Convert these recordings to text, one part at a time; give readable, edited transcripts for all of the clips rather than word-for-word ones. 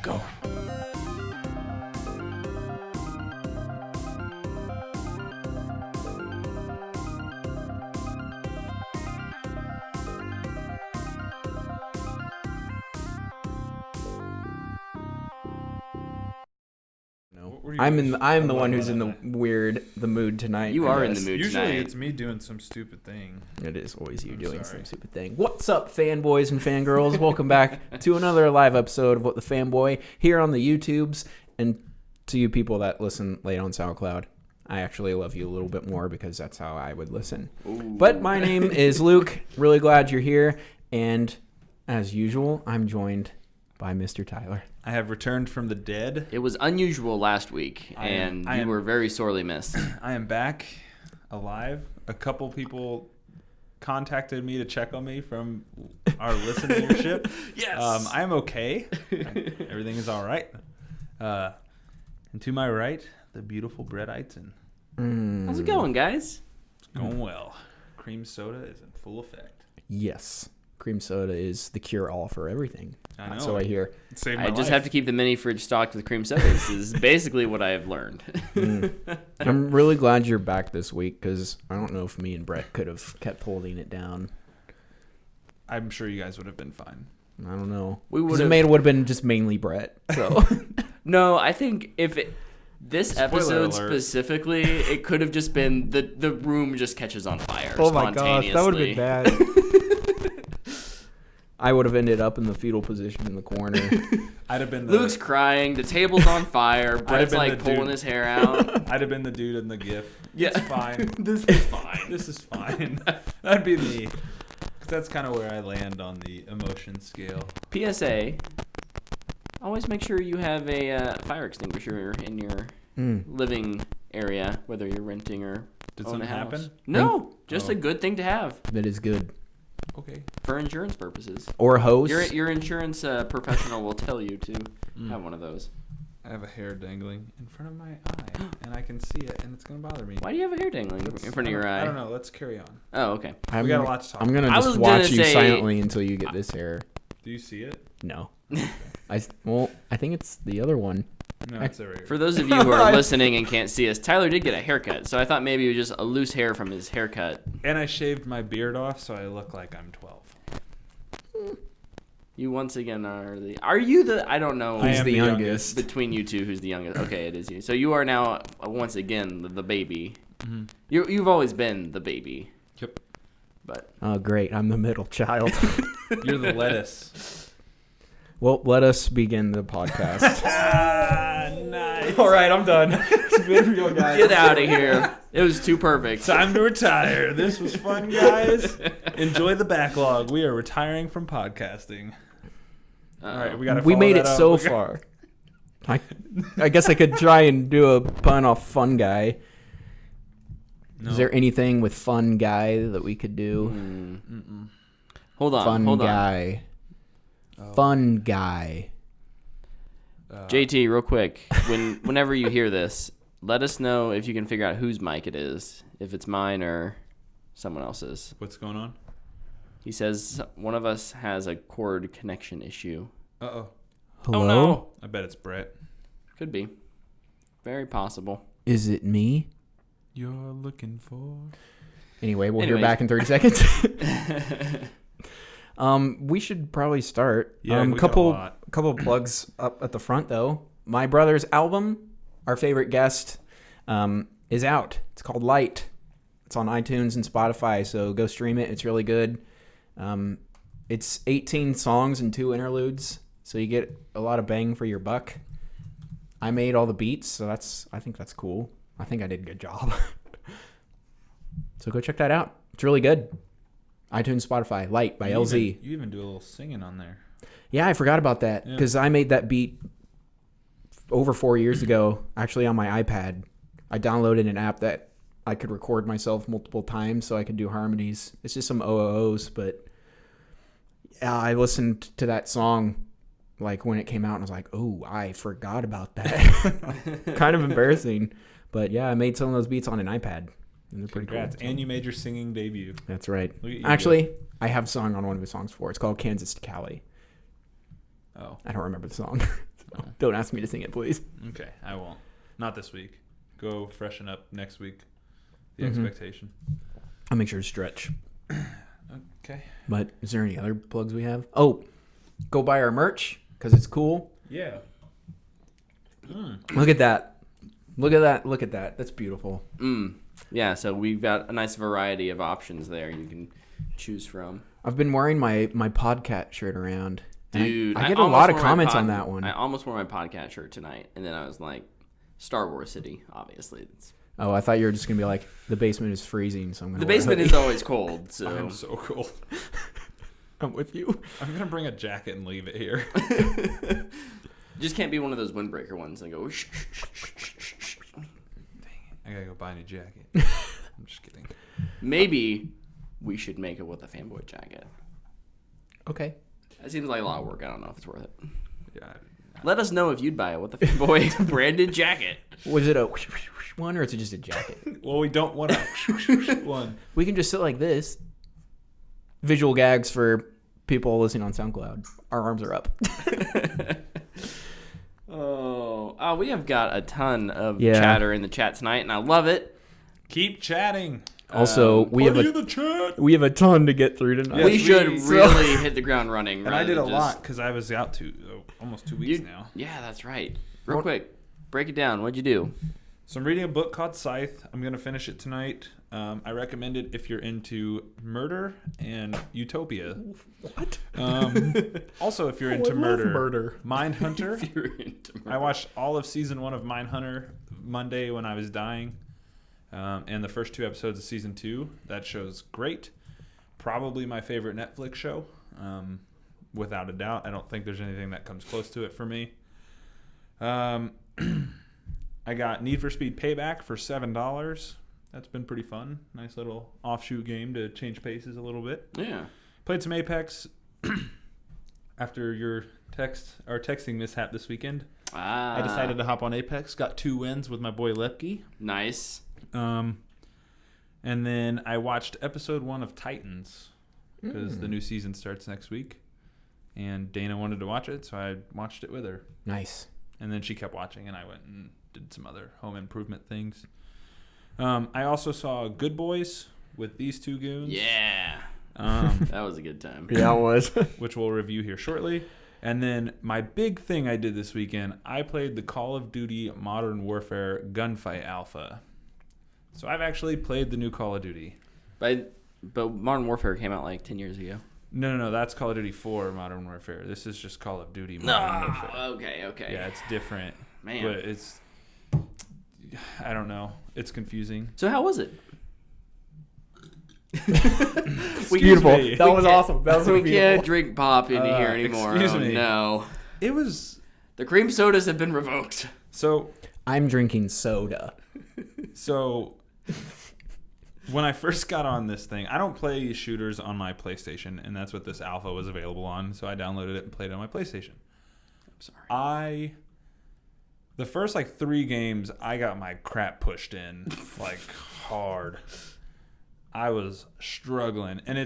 Go. I'm the one who's in the mood tonight. You are in the mood Usually tonight. it's me doing some stupid thing. It is always you I'm doing sorry. some stupid thing. What's up, fanboys and fangirls? Welcome back to another live episode of What the Fanboy here on the YouTubes. And to you people that listen late on SoundCloud, I actually love you a little bit more because that's how I would listen. Ooh. But my name is Luke. Really glad you're here. And as usual, I'm joined by Mr. Tyler. I have returned from the dead. It was unusual last week, and you were very sorely missed. I am back, alive. A couple people contacted me to check on me from our listenership. Yes. I am okay. Everything is all right. And to my right, the beautiful Brett Eitzen. How's it going, guys? It's going well. Cream soda is in full effect. Yes. Cream soda is the cure-all for everything. I know. So I hear. It saved my I just life. have to keep the mini fridge stocked with cream sodas. This is basically what I have learned. I'm really glad you're back this week because I don't know if me and Brett could have kept holding it down. I'm sure you guys would have been fine. I don't know. We would 'Cause have. it would have been just mainly Brett. So No, I think this Spoiler episode alert. specifically, it could have just been the room just catches on fire oh my gosh, spontaneously. that would have been bad. I would have ended up in the fetal position in the corner. I'd have been the, Luke's crying. The table's on fire. Brett's been like the pulling dude. his hair out. I'd have been the dude in the GIF. Yeah. It's fine. This is fine. This is fine. That'd be me. 'Cause that's kind of where I land on the emotion scale. PSA. Always make sure you have a fire extinguisher in your living area, whether you're renting or Did own something a house. happen? No, just Oh. a good thing to have That is good. Okay. for insurance purposes. Or a hose. Your insurance professional will tell you to have one of those. I have a hair dangling in front of my eye, and I can see it, and it's gonna bother me. Why do you have a hair dangling in front of your eye? I don't know. Let's carry on. Oh, okay. I'm, We got a lot to talk I'm gonna I just was watch gonna you say- silently until you get this hair. Do you see it? No. I think it's the other one. No, it's over here. For those of you who are listening and can't see us, Tyler did get a haircut, so I thought maybe it was just a loose hair from his haircut. And I shaved my beard off, so I look like I'm 12. You once again are you the, I don't know. I Who's am the youngest? Between you two, who's the youngest? Okay, it is you. So you are now, once again, the baby. Mm-hmm. You've always been the baby. Yep. But Oh, great. I'm the middle child. You're the lettuce. Well, let us begin the podcast. Nice. All right, I'm done. It's been real, guys. get out of here. It was too perfect. Time to retire. This was fun, guys. Enjoy the backlog. We are retiring from podcasting. All right, we got to. We made it so far. I guess I could try and do a pun off Fun Guy. No. Is there anything with Fun Guy that we could do? Hold on. Fun hold on. Guy. Fun Guy. JT, real quick. Whenever you hear this, let us know if you can figure out whose mic it is. If it's mine or someone else's. What's going on? He says one of us has a cord connection issue. Uh-oh. Hello? Oh no. I bet it's Brett. Could be. Very possible. Is it me? You're looking for... Anyway, we'll hear Anyways. back in 30 seconds. We should probably start. Yeah, we got a couple lot. of plugs up at the front though. My brother's album, Our Favorite Guest, is out. It's called Light. It's on iTunes and Spotify, so go stream it. It's really good. It's 18 songs and 2 interludes, so you get a lot of bang for your buck. I made all the beats, so I think that's cool. I think I did a good job. So go check that out. It's really good. iTunes, Spotify, Light by LZ. You even do a little singing on there. Yeah, I forgot about that because I made that beat over 4 years ago, actually on my iPad. I downloaded an app that I could record myself multiple times so I could do harmonies. It's just some OOs, but yeah, I listened to that song like when it came out and I was like, oh, I forgot about that. Kind of embarrassing. But yeah, I made some of those beats on an iPad. And they're pretty Congrats. cool. And you made your singing debut. That's right. Look at you Actually, I have sung on one of his songs before. It's called Kansas to Cali. Oh. I don't remember the song. Don't ask me to sing it, please. Okay, I won't. Not this week. Go freshen up next week. The Mhm. expectation. I'll make sure to stretch. Okay. But is there any other plugs we have? Oh, go buy our merch because it's cool. Yeah. Look at that. Look at that. Look at that. That's beautiful. Yeah, so we've got a nice variety of options there you can choose from. I've been wearing my Podcat shirt around. and Dude, I get a almost lot of wore my comments on that one. I almost wore my podcast shirt tonight, and then I was like, Star Wars City, obviously. Oh, I thought you were just going to be like, the basement is freezing, so I'm going to The basement is always cold, so. I'm so cold. I'm with you. I'm going to bring a jacket and leave it here. Just can't be one of those windbreaker ones and go, shh, shh, shh, shh, shh, shh. I got to go buy a new jacket. I'm just kidding. Maybe we should make it with a fanboy jacket. Okay. That seems like a lot of work. I don't know if it's worth it. Yeah. Let us know if you'd buy it with the fanboy branded jacket. Was it a one or is it just a jacket? Well, we don't want a one. We can just sit like this. Visual gags for people listening on SoundCloud. Our arms are up. Oh, we have got a ton of chatter in the chat tonight, and I love it. Keep chatting. Also, we have a ton to get through tonight. Yes, we should really hit the ground running. And I did a lot because I was out almost 2 weeks now. Yeah, that's right. Real quick, break it down. What'd you do? So I'm reading a book called Scythe. I'm going to finish it tonight. I recommend it if you're into murder and utopia. What? Also, if you're into murder. Mindhunter. If you're into murder. I watched all of season 1 of Mindhunter Monday when I was dying. And the first 2 episodes of season 2. That show's great. Probably my favorite Netflix show. Without a doubt. I don't think there's anything that comes close to it for me. I got Need for Speed Payback for $7. That's been pretty fun. Nice little offshoot game to change paces a little bit. Yeah. Played some Apex after your texting mishap this weekend. I decided to hop on Apex. Got 2 wins with my boy Lepke. Nice. And then I watched episode 1 of Titans because the new season starts next week. And Dana wanted to watch it, so I watched it with her. Nice. And then she kept watching, and I went and did some other home improvement things. I also saw Good Boys with these 2 goons. Yeah. That was a good time. Yeah, it was. Which we'll review here shortly. And then my big thing I did this weekend, I played the Call of Duty Modern Warfare Gunfight Alpha. So I've actually played the new Call of Duty. But Modern Warfare came out like 10 years ago. No. That's Call of Duty 4 Modern Warfare. This is just Call of Duty Modern Warfare. Okay. Yeah, it's different. Man. But it's... I don't know. It's confusing. So how was it? Beautiful. Me. That was awesome. That was so We beautiful. can't drink pop into here anymore. Excuse Oh, me. no. It was... The cream sodas have been revoked. So I'm drinking soda. When I first got on this thing, I don't play shooters on my PlayStation, and that's what this alpha was available on, so I downloaded it and played it on my PlayStation. I'm sorry. The first 3 games, I got my crap pushed in hard. I was struggling, and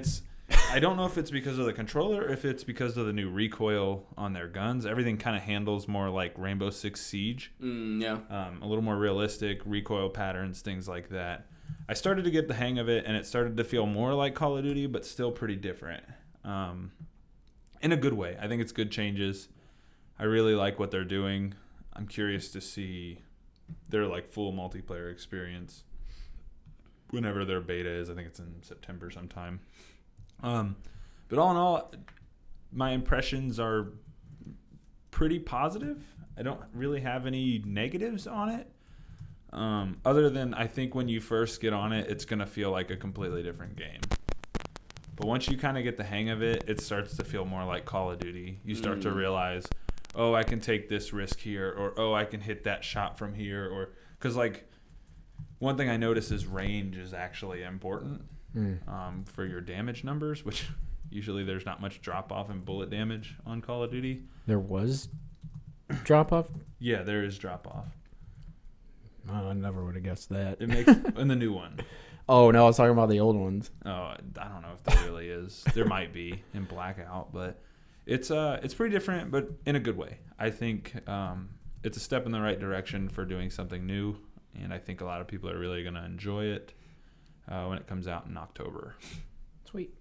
I don't know if it's because of the controller or if it's because of the new recoil on their guns. Everything kind of handles more like Rainbow Six Siege. Yeah. A little more realistic recoil patterns, things like that. I started to get the hang of it, and it started to feel more like Call of Duty, but still pretty different. In a good way. I think it's good changes. I really like what they're doing. I'm curious to see their full multiplayer experience whenever their beta is. I think it's in September sometime. But all in all, my impressions are pretty positive. I don't really have any negatives on it. Other than I think when you first get on it, it's going to feel like a completely different game. But once you kind of get the hang of it, it starts to feel more like Call of Duty. You start to realize, oh, I can take this risk here, or oh, I can hit that shot from here, or because one thing I notice is range is actually important for your damage numbers, which usually there's not much drop off in bullet damage on Call of Duty. There was drop off? Yeah, there is drop off. Oh, I never would have guessed that. It makes in the new one. Oh, no, I was talking about the old ones. Oh, I don't know if there really is. There might be in Blackout, but It's pretty different, but in a good way. I think it's a step in the right direction for doing something new, and I think a lot of people are really going to enjoy it when it comes out in October. Sweet.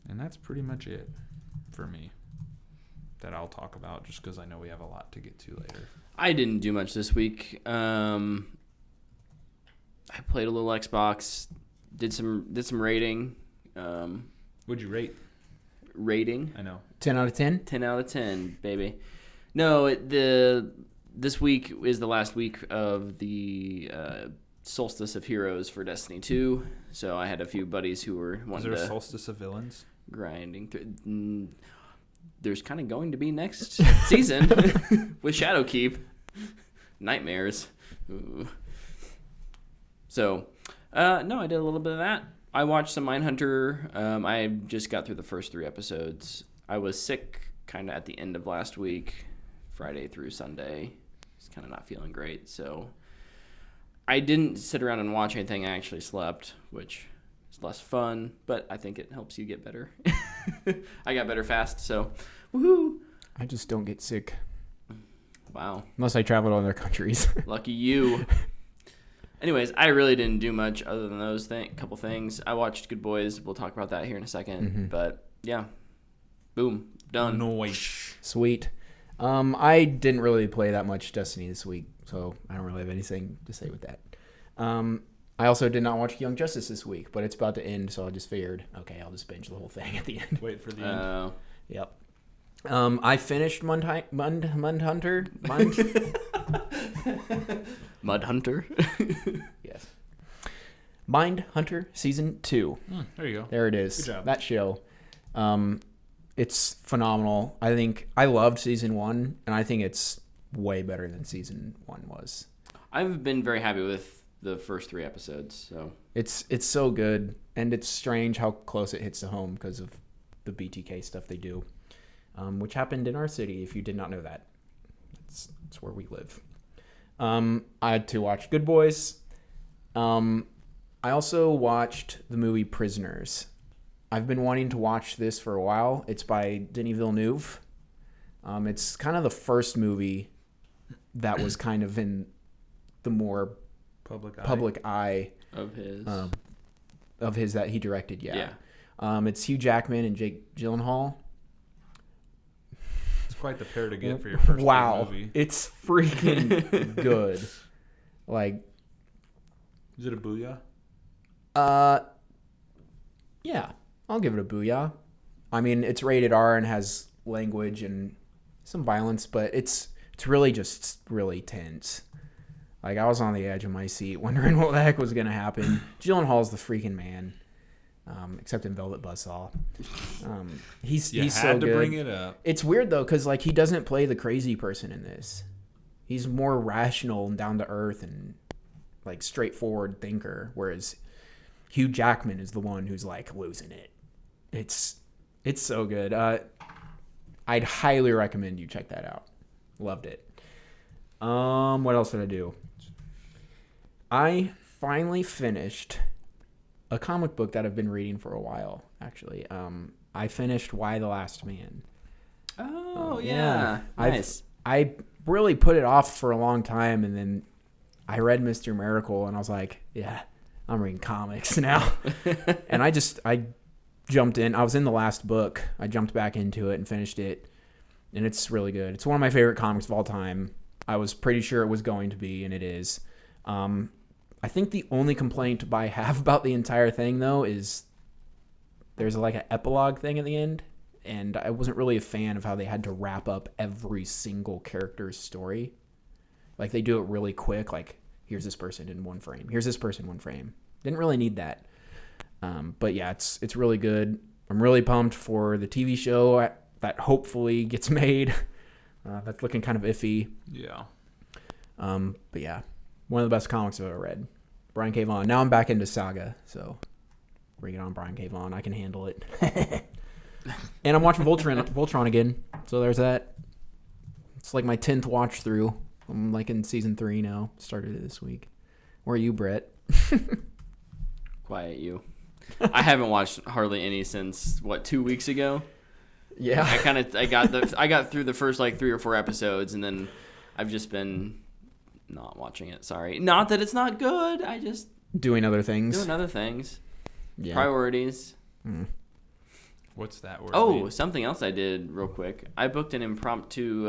And that's pretty much it for me that I'll talk about, just because I know we have a lot to get to later. I didn't do much this week. I played a little Xbox, did some rating. What'd you rate? Rating? I know. 10 out of 10? 10 out of 10, baby. No, this week is the last week of the Solstice of Heroes for Destiny 2. So I had a few buddies who were wanting Is there to a Solstice of Villains? grinding through. There's kind of going to be next season with Shadowkeep. Nightmares. Ooh. So, no, I did a little bit of that. I watched some Mindhunter. I just got through the first 3 episodes. I was sick kind of at the end of last week, Friday through Sunday. Just kind of not feeling great. So I didn't sit around and watch anything. I actually slept, which is less fun, but I think it helps you get better. I got better fast, so woohoo. I just don't get sick. Wow. Unless I travel to other countries. Lucky you. Anyways, I really didn't do much other than those couple things. I watched Good Boys. We'll talk about that here in a second. Mm-hmm. But yeah, boom, done. Noise. Sweet. I didn't really play that much Destiny this week, so I don't really have anything to say with that. I also did not watch Young Justice this week, but it's about to end, so I just figured, okay, I'll just binge the whole thing at the end. Wait for the end. Yep. I finished Mudhunter. Mudhunter. Yes. Mindhunter Season 2. There you go. There it is. Good job. That show. It's phenomenal. I think I loved Season 1, and I think it's way better than Season 1 was. I've been very happy with the first 3 episodes. So It's so good, and it's strange how close it hits to home because of the BTK stuff they do, which happened in our city, if you did not know that. It's where we live. I had to watch Good Boys. I also watched the movie Prisoners. I've been wanting to watch this for a while. It's by Denis Villeneuve. It's kind of the first movie that was kind of in the more public eye of his that he directed. Yeah. Yeah. It's Hugh Jackman and Jake Gyllenhaal. It's quite the pair to get for your first wow, movie. it's freaking good. Like, Is it a booyah? yeah, I'll give it a booyah. I mean, it's rated R and has language and some violence, but it's really just really tense. Like, I was on the edge of my seat wondering what the heck was going to happen. Gyllenhaal's the freaking man, except in Velvet Buzzsaw. He's so good. You had to bring it up. It's weird, though, because, like, he doesn't play the crazy person in this. He's more rational and down to earth and, like, straightforward thinker, whereas Hugh Jackman is the one who's, like, losing it. It's so good. I'd highly recommend you check that out. Loved it. What else did I do? I finally finished a comic book that I've been reading for a while, actually. I finished Why the Last Man. Oh, yeah. Nice. I really put it off for a long time, and then I read Mr. Miracle, and I was like, yeah, I'm reading comics now. And I jumped in. I was in the last book. I jumped back into it and finished it, and it's really good. It's one of my favorite comics of all time. I was pretty sure it was going to be, and it is. I think the only complaint I have about the entire thing, though, is there's like an epilogue thing at the end, and I wasn't really a fan of how they had to wrap up every single character's story. Like, they do it really quick, like, here's this person in one frame. Here's this person in one frame. Didn't really need that. But yeah, it's really good. I'm really pumped for the TV show that hopefully gets made. That's looking kind of iffy. Yeah. But yeah, one of the best comics I've ever read. Brian K. Vaughan. Now I'm back into Saga, so bring it on, Brian K. Vaughan. I can handle it. And I'm watching Voltron again, so there's that. It's like my 10th watch through. I'm like in season 3 now. Started it this week. Where are you, Brett? Quiet you. I haven't watched hardly any since, 2 weeks ago? Yeah. I got through the first like 3 or 4 episodes, and then I've just been not watching it. Sorry, not that it's not good. I just Doing other things. doing other things. Yeah. Priorities. What's that word? Oh, mean? something else I did real quick. I booked an impromptu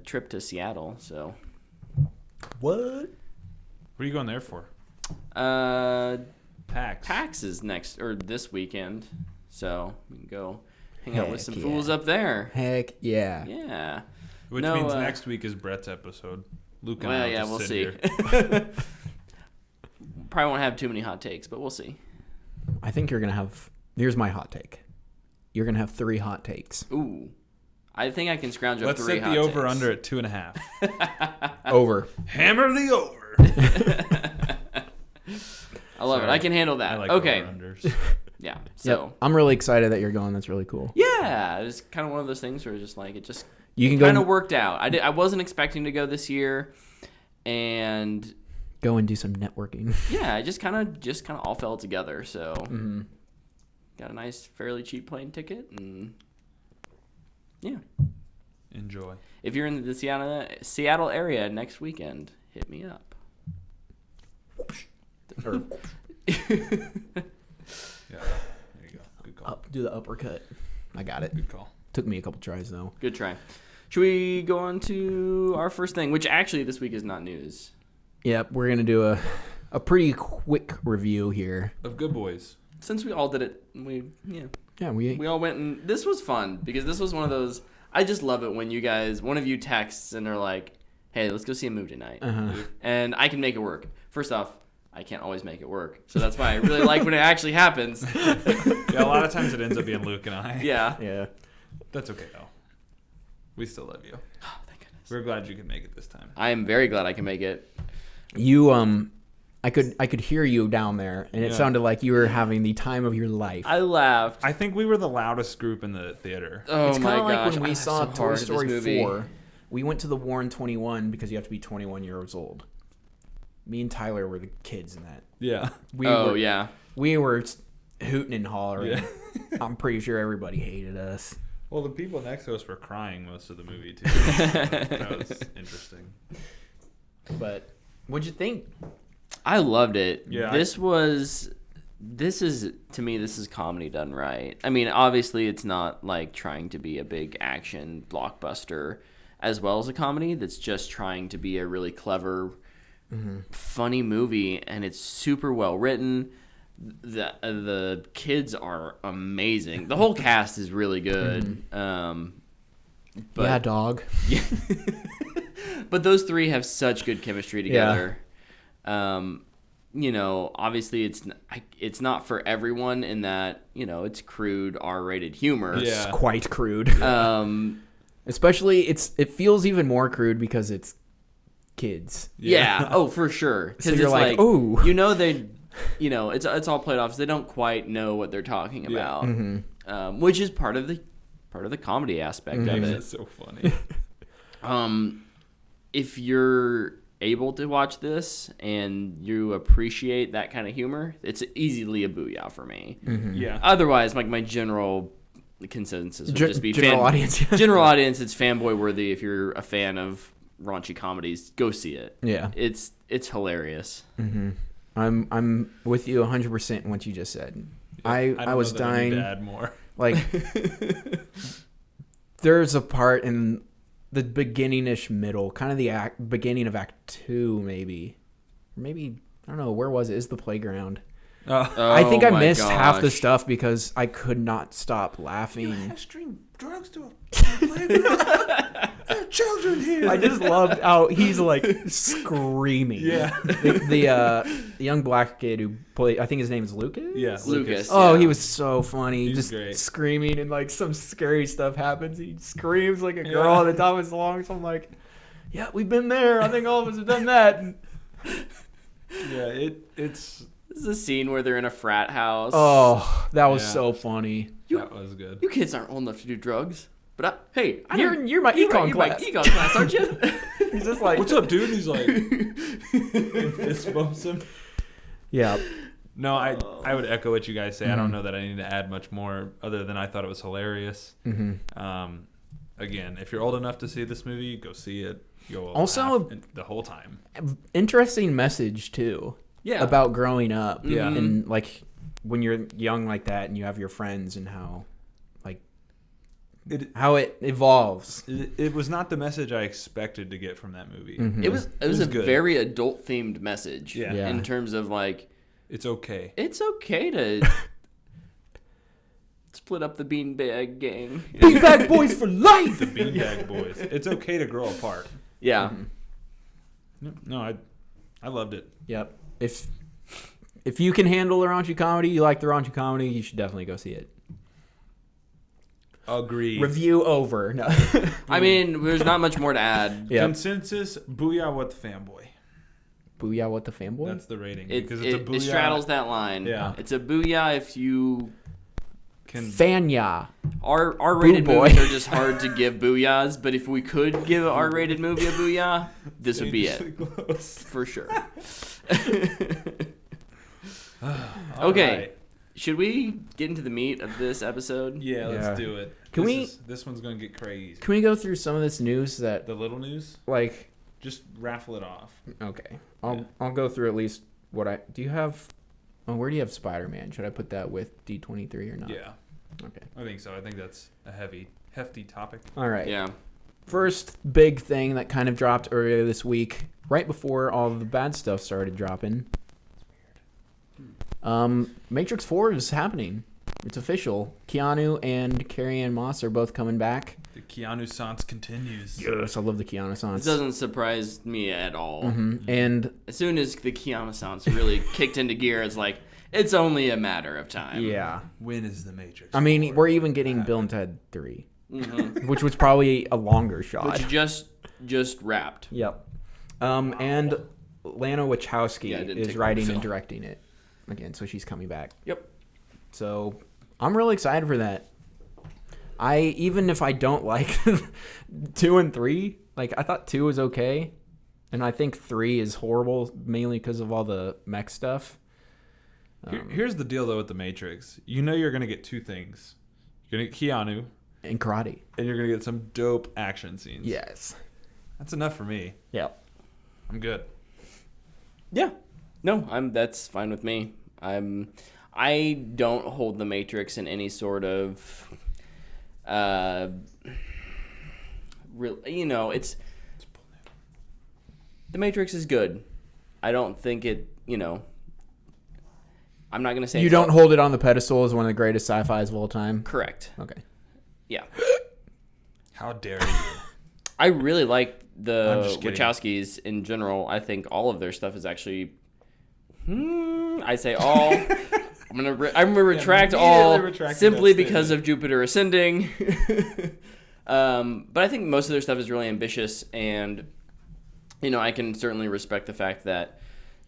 trip to Seattle. So What? What are you going there for? PAX. PAX is next or this weekend, so we can go hang out with some Heck fools yeah. up there. Heck yeah. Yeah. Which No, means next week is Brett's episode. Luke and I Well, will yeah, just we'll sit see. here. Probably won't have too many hot takes, but we'll see. I think you're going to have... Here's my hot take. You're going to have 3 hot takes. Ooh. I think I can scrounge up Let's 3 set hot the over takes. under at 2.5. Over. Hammer the over. I love it. I can handle that. I like okay. over-unders. Yeah. So, Yep. I'm really excited that you're going. That's really cool. yeah, it's kind of one of those things where it's just like it just You can kind go of worked out. I wasn't expecting to go this year, and go and do some networking. yeah, it just kind of all fell together. So, got a nice, fairly cheap plane ticket, and yeah. Enjoy. If you're in the Seattle area next weekend, hit me up. Or Yeah. There you go. Good call. do the uppercut. I got it. Good call. Took me a couple tries, though. Good try. Should we go on to our first thing, which actually this week is not news? Yep, we're going to do a pretty quick review here. Of Good Boys. Since we all did it, we Yeah, we all went, and this was fun because this was one of those. I just love it when one of you texts and are like, "Hey, let's go see a movie tonight," and I can make it work. First off, I can't always make it work, so that's why I really like when it actually happens. Yeah, a lot of times it ends up being Luke and I. Yeah. Yeah. That's okay, though. We still love you. Oh, thank goodness. We're glad you could make it this time. I am very glad I can make it. You I could hear you down there, and it Yeah. sounded like you were having the time of your life. I laughed. I think we were the loudest group in the theater. Oh It's my kind of like gosh, when I we laughed saw so Toy hard at this Story movie. 4. We went to the Warren 21 because you have to be 21 years old. Me and Tyler were the kids in that. Yeah. We yeah. We were hooting and hollering. Yeah. I'm pretty sure everybody hated us. Well, the people next to us were crying most of the movie, too. That was interesting. But what'd you think? I loved it. Yeah, This is to me, this is comedy done right. I mean, obviously it's not like trying to be a big action blockbuster as well as a comedy that's just trying to be a really clever, funny movie, and it's super well written. The kids are amazing. The whole cast is really good. But Yeah, dog. but those three have such good chemistry together. You know, obviously it's not for everyone in that, you know, it's crude R-rated humor. Yeah. It's quite crude. Um, Especially it feels even more crude because it's kids. yeah. Oh, for sure. Because So you're it's like, "Ooh." you know, it's all played off. So they don't quite know what they're talking about, which is part of the comedy aspect of it. It's so funny. If you're able to watch this and you appreciate that kind of humor, it's easily a booyah for me. Yeah. Otherwise, like my general consensus would just be general audience. general audience. It's fanboy worthy. If you're a fan of raunchy comedies, go see it. Yeah. It's hilarious. I'm with you 100% in what you just said. I don't was know that I need dying. to add more. Like, there's a part in the beginning-ish middle, kind of the beginning of Act 2, maybe. Maybe, I don't know, where was it? Is the playground. I think I missed half the stuff because I could not stop laughing. Stream drugs to a playground. There are children here. I just loved how he's like screaming. Yeah. The young black kid who played, I think his name is Lucas? Yeah, Lucas. Oh, yeah. he was so funny. He's Just great. screaming and like some scary stuff happens. He screams like a girl at the top of his lungs. I'm like, yeah, we've been there. I think all of us have done that. Yeah, it's This is a scene where they're in a frat house. Oh, that was Yeah. so funny. that was good. You kids aren't old enough to do drugs. But You're my econ class. You're my econ class, aren't you? He's just like, What's up, dude? He's like, and fist bumps him. yeah. No, I would echo what you guys say. I don't know that I need to add much more other than I thought it was hilarious. Again, if you're old enough to see this movie, go see it. You'll Also, laugh the whole time. Interesting message too. Yeah. About growing up. Yeah. And like when you're young like that and you have your friends and how it evolves. It was not the message I expected to get from that movie. It was a good. very adult themed message. Yeah. In terms of like, It's okay. it's okay to split up the beanbag gang. Beanbag boys for life. The Beanbag Boys. It's okay to grow apart. Yeah. No, I loved it. Yep. If you can handle the raunchy comedy, you like the raunchy comedy, you should definitely go see it. Agreed. Review over. No. I mean, there's not much more to add. Yep. Consensus, booyah, what the fanboy. Booyah, what the fanboy? That's the rating. It, because it's a it, booyah. it straddles that line. Yeah. It's a booyah if you... Fanya. R-rated Boo boy. movies are just hard to give booyahs, but if we could give an R-rated movie a booyah, this would be it. Close. For sure. All Okay. right. Should we get into the meat of this episode? Yeah, let's Yeah. do it. Can This one's going to get crazy. Can we go through some of this news that The little news? like? Just raffle it off. Okay, I'll go through at least what I do. You have? Oh, where do you have Spider-Man? Should I put that with D23 or not? Yeah, Okay. I think so. I think that's a hefty topic. All right. Yeah. First big thing that kind of dropped earlier this week, right before all the bad stuff started dropping. Matrix 4 is happening. It's official. Keanu and Carrie-Anne Moss are both coming back. The Keanu Sans continues. Yes, I love the Keanu This Sans. doesn't surprise me at all. And As soon as the Keanu Sans really kicked into gear, it's like, it's only a matter of time. yeah, When is the Matrix? I mean, 4? we're even getting Bill and Ted 3, which was probably a longer shot. Which just wrapped. Yep. And Lana Wachowski Yeah, it didn't is take writing long to and film. directing it again, so she's coming back. Yep. So I'm really excited for that. Even if I don't like 2 and 3, like I thought 2 was okay, and I think 3 is horrible mainly because of all the mech stuff. Here's the deal though with the Matrix. You know you're gonna get two things. You're gonna get Keanu, And karate. and you're gonna get some dope action scenes. Yes. That's enough for me. Yep. I'm good. Yeah. No, that's fine with me. I don't hold the Matrix in any sort of it's the Matrix is good. I don't think it, I'm not going to say You don't hold it on the pedestal as one of the greatest sci-fis of all time? correct. Okay. Yeah. How dare you? I really like I'm the just kidding. Wachowskis in general. I think all of their stuff is actually I say all. I'm gonna retract all immediately retracting simply that because statement. of Jupiter Ascending. But I think most of their stuff is really ambitious, and I can certainly respect the fact that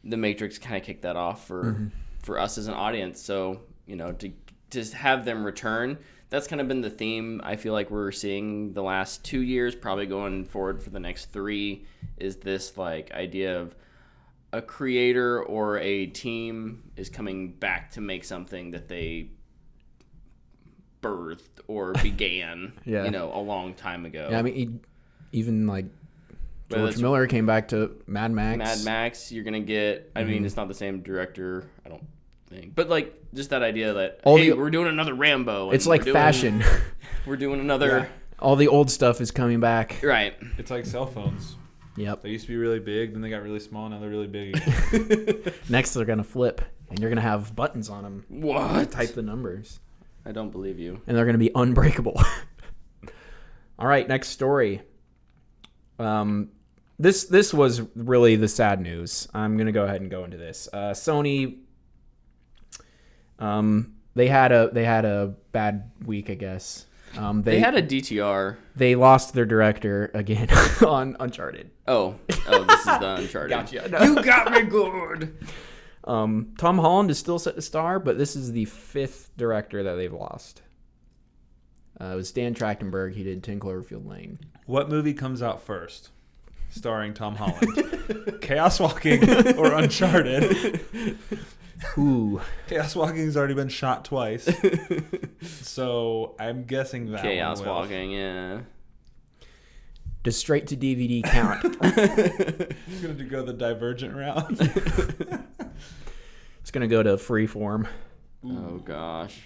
the Matrix kind of kicked that off for us as an audience. So to have them return, that's kind of been the theme I feel like we're seeing the last 2 years, probably going forward for the next 3, is this like idea of a creator or a team is coming back to make something that they birthed or began, Yeah. a long time ago. Yeah, I mean, even like Whether George it's Miller came back to Mad Max. Mad Max, you're gonna get. I mean, it's not the same director, I don't think, but like just that idea that we're doing another Rambo. And It's like we're doing- fashion. We're doing another. All the old stuff is coming back. Right. It's like cell phones. Yep. They used to be really big, then they got really small, now they're really big again. Next, they're gonna flip, and you're gonna have buttons on them. What? Type the numbers, I don't believe you. and they're gonna be unbreakable. All right, next story. This was really the sad news. I'm gonna go ahead and go into this. Sony. They had a bad week, I guess. They had a DTR. They lost their director again on Uncharted. Oh, this is the Uncharted. Gotcha. You got me good. Tom Holland is still set to star, but this is the 5th director that they've lost. It was Dan Trachtenberg. He did 10 Cloverfield Lane. What movie comes out first? starring Tom Holland. Chaos Walking or Uncharted. Ooh. Chaos Walking's already been shot twice. So I'm guessing that Chaos one will. Walking, yeah. Does straight to DVD count? He's going to go the Divergent route. It's gonna go to Freeform. Oh gosh.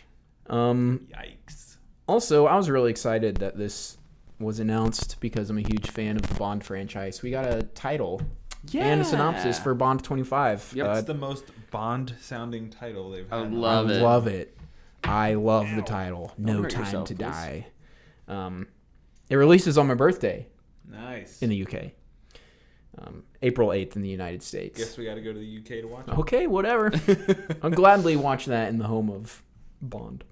Yikes. Also, I was really excited that this was announced because I'm a huge fan of the Bond franchise. We got a title and a synopsis for Bond 25. Yep. It's the most Bond-sounding title they've had. I love it. Love it. I love the title. Don't No hurt Time yourself, to please. Die. It releases on my birthday Nice. in the UK. April 8th in the United States. Guess we got to go to the UK to watch it. Okay, whatever. I'll gladly watch that in the home of Bond.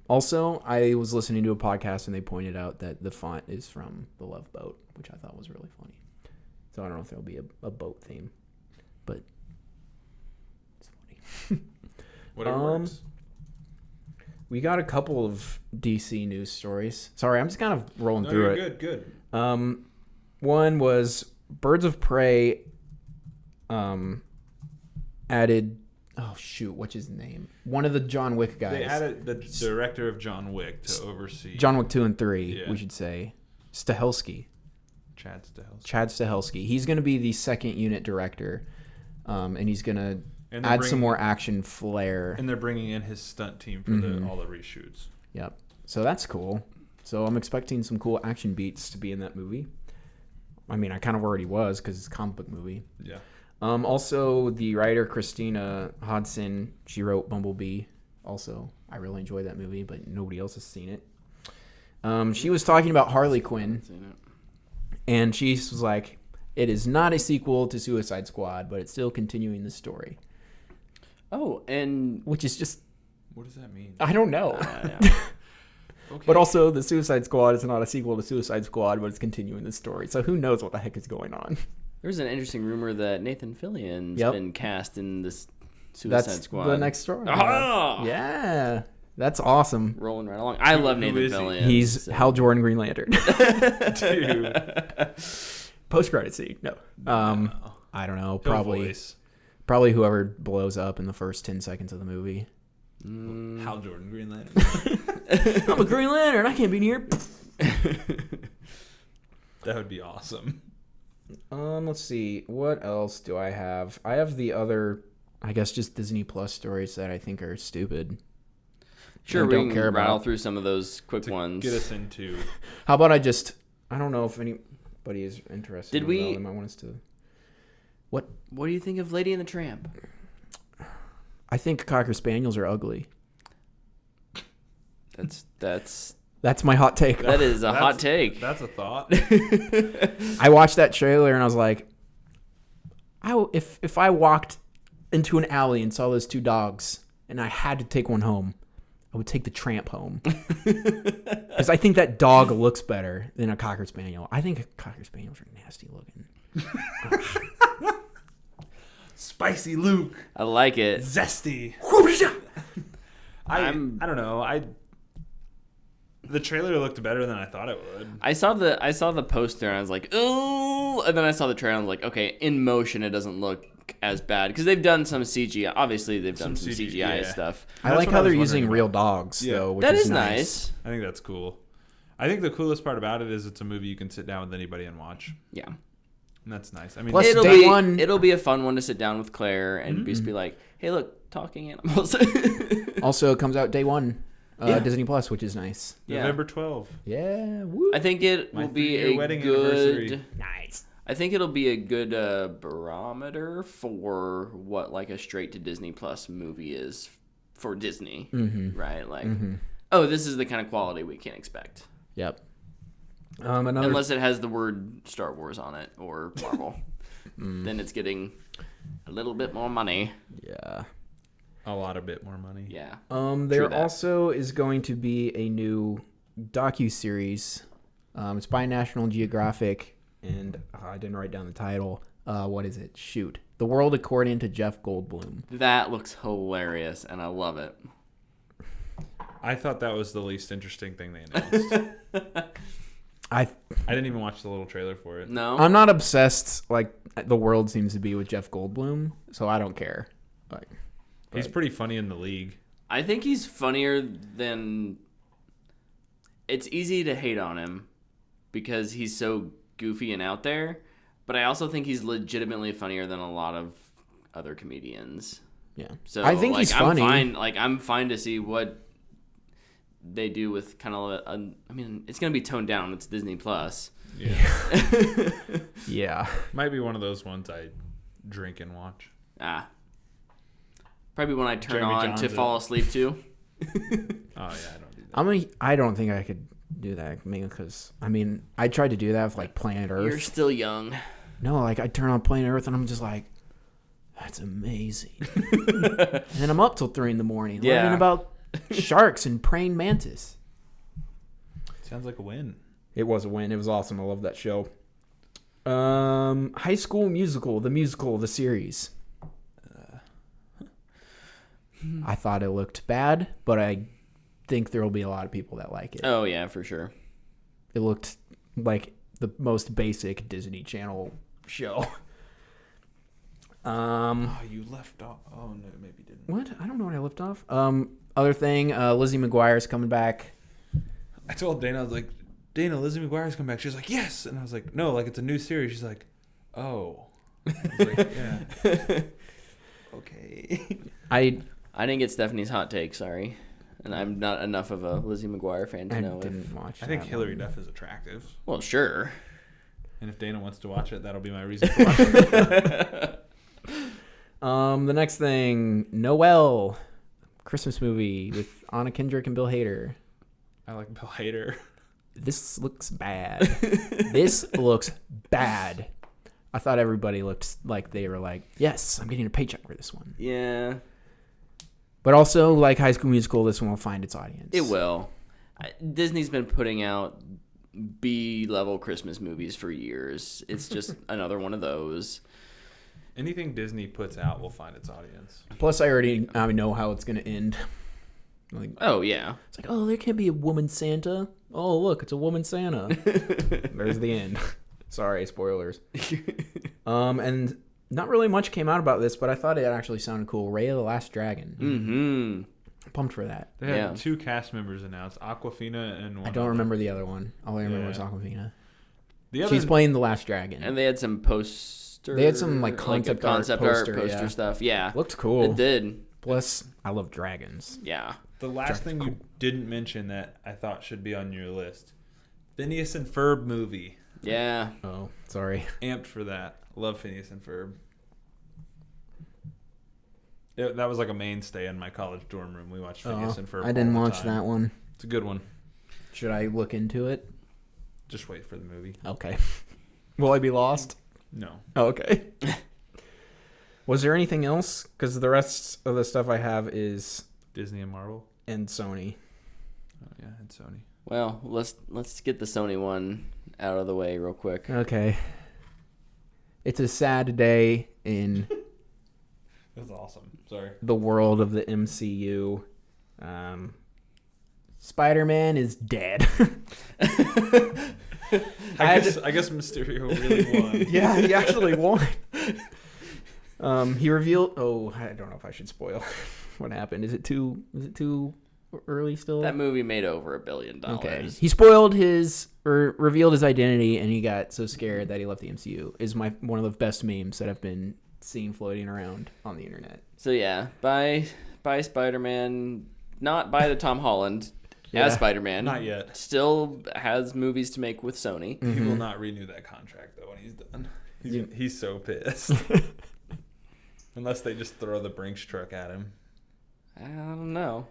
Also, I was listening to a podcast and they pointed out that the font is from The Love Boat, which I thought was really funny. So I don't know if there'll be a boat theme, but it's funny. Whatever works. We got a couple of DC news stories. Sorry, I'm just kind of rolling No, through you're it. good. One was Birds of Prey added, oh shoot, what's his name? One of the John Wick guys. They added the director of John Wick to oversee. John Wick 2 and 3, Yeah. we should say. Stahelski. Chad Stahelski. Chad Stahelski. He's going to be the second unit director, and he's going to And they're add some bringing- more action flair. And they're bringing in his stunt team for all the reshoots. Yep. So that's cool. So I'm expecting some cool action beats to be in that movie. I mean, I kind of already was because it's a comic book movie. Yeah. Also, the writer Christina Hodson, she wrote Bumblebee. Also, I really enjoyed that movie, but nobody else has seen it. She was talking about Harley Quinn, and she was like, it is not a sequel to Suicide Squad, but it's still continuing the story. Oh, and Which is just, What does that mean? I don't know. Okay. But also, the Suicide Squad is not a sequel to Suicide Squad, but it's continuing the story. So who knows what the heck is going on? there's an interesting rumor that Nathan Fillion's Yep. been cast in this Suicide That's Squad. the next story. Oh! Yeah. That's awesome. Rolling right along. I love Who Nathan is he? Fillion. He's so- Hal Jordan Green Lantern. Dude. Post-credit scene. No. No. I don't know. He'll Probably voice probably whoever blows up in the first 10 seconds of the movie. Hal Jordan Green Lantern. I'm a Green Lantern. I can't be near. That would be awesome. Let's see. What else do I have? I have the other, I guess, just Disney Plus stories that I think are stupid. Sure, I we don't can care rattle about. through some of those quick To ones. get us into. How about I don't know if anybody is interested. Did in we- They might want us to. What do you think of Lady and the Tramp? I think Cocker Spaniels are ugly. That's my hot take. that is a hot That's- take. That's a thought. I watched that trailer and I was like, if I walked into an alley and saw those two dogs and I had to take one home, I would take the Tramp home. Because I think that dog looks better than a Cocker Spaniel. I think Cocker Spaniels are nasty looking. Spicy Luke. I like it. Zesty. I don't know. The trailer looked better than I thought it would. I saw the poster and I was like, ooh, and then I saw the trailer and I was like, okay, in motion it doesn't look as bad because they've done some CGI. Obviously, they've done some CGI yeah. stuff. I That's like what how I was they're using wondering real about. dogs, Yeah. though, which That is is nice. nice. I think that's cool. I think the coolest part about it is it's a movie you can sit down with anybody and watch. Yeah. And that's nice. I mean, Plus, It'll day be one- it'll be a fun one to sit down with Claire and just be like, hey, look, talking animals. Also, it comes out day one, Yeah. Disney Plus, which is nice. Yeah. November 12th. Yeah, woo. I think it My will be 3-year a wedding good. anniversary. Nice. I think it'll be a good barometer for what like a straight to Disney Plus movie is for Disney, right? Like, oh, this is the kind of quality we can expect, Yep. Another unless it has the word Star Wars on it or Marvel. Then it's getting a little bit more money. yeah. A lot of bit more money. Yeah. There True that. also is going to be a new docu-series. It's by National Geographic, and I didn't write down the title. What is it? Shoot. The World According to Jeff Goldblum. That looks hilarious, and I love it. I thought that was the least interesting thing they announced. I didn't even watch the little trailer for it. No, I'm not obsessed like the world seems to be with Jeff Goldblum, so I don't care. Like, He's pretty funny in The League. I think he's funnier than. It's easy to hate on him because he's so goofy and out there, but I also think he's legitimately funnier than a lot of other comedians. yeah. So I think he's funny. I'm fine to see what they do with kind of I mean, it's gonna be toned down. It's Disney Plus. Yeah. Yeah. Might be one of those ones I drink and watch. Probably when I turn Jeremy on John's to fall asleep to. Oh yeah, I don't do that. I don't think I could do that, because I tried to do that with like Planet Earth. You're still young. No, like I turn on Planet Earth and I'm just like, that's amazing. And then I'm up till 3 a.m. learning about sharks and praying mantis. Sounds like a win. It was a win. It was awesome. I love that show. High School Musical, the series. I thought it looked bad, but I think there will be a lot of people that like it. Oh yeah, for sure. It looked like the most basic Disney Channel show. Oh, you left off. Oh no, maybe you didn't. What? I don't know what I left off. Other thing, Lizzie McGuire's coming back. I told Dana, I was like, Dana, Lizzie McGuire's coming back. She was like, yes. And I was like, no, like it's a new series. She's like, oh. I was like, yeah. Okay. I didn't get Stephanie's hot take, sorry. And I'm not enough of a Lizzie McGuire fan to know didn't watch I think that Hilary one. Duff is attractive. Well, sure. And if Dana wants to watch it, that'll be my reason for watching it. The next thing, Noelle, Christmas movie with Anna Kendrick and Bill Hader. I like Bill Hader. This looks bad. This looks bad. I thought everybody looked like they were like, yes, I'm getting a paycheck for this one. Yeah. But also, like High School Musical, this one will find its audience. It will. Disney's been putting out B-level Christmas movies for years. It's just another one of those. Anything Disney puts out will find its audience. Plus, I already know how it's going to end. Like, Oh, yeah. it's like, oh, there can't be a woman Santa. Oh, look, it's a woman Santa. There's the end. Sorry, spoilers. And not really much came out about this, but I thought it actually sounded cool. Raya the Last Dragon. Mm-hmm. Pumped for that. They had Yeah. 2 cast members announced, Aquafina and one I don't other. remember the other one. All I remember Yeah. was Aquafina. The other She's playing the Last Dragon. And they had some poster... They had some, like, a concept concept art art poster, poster yeah. stuff. Yeah. Looked cool. It did. Plus, I love dragons. Yeah. The last thing you didn't mention that I thought should be on your list. Phineas and Ferb movie. Yeah. Oh, sorry. Amped for that. Love Phineas and Ferb. That was like a mainstay in my college dorm room. We watched Phineas and Ferb. I didn't all the watch time. that one. It's a good one. Should I look into it? Just wait for the movie. Okay. Will I be lost? No. Oh, okay. Was there anything else? Because the rest of the stuff I have is Disney and Marvel. and Sony. Oh yeah, and Sony. Well, let's get the Sony one out of the way real quick. Okay. It's a sad day in That's awesome. Sorry. the world of the MCU. Spider-Man is dead. I guess Mysterio really won. Yeah, he actually won. He revealed. Oh, I don't know if I should spoil what happened. Is it too early still? That movie made over $1 billion. Okay. He spoiled his or revealed his identity, and he got so scared that he left the MCU. Is one of the best memes that I've been seeing floating around on the internet. So yeah, buy Spider-Man, not buy the Tom Holland Yeah. as Spider-Man. Not yet. Still has movies to make with Sony. He will not renew that contract though when he's done. He's so pissed. Unless they just throw the Brinks truck at him. I don't know.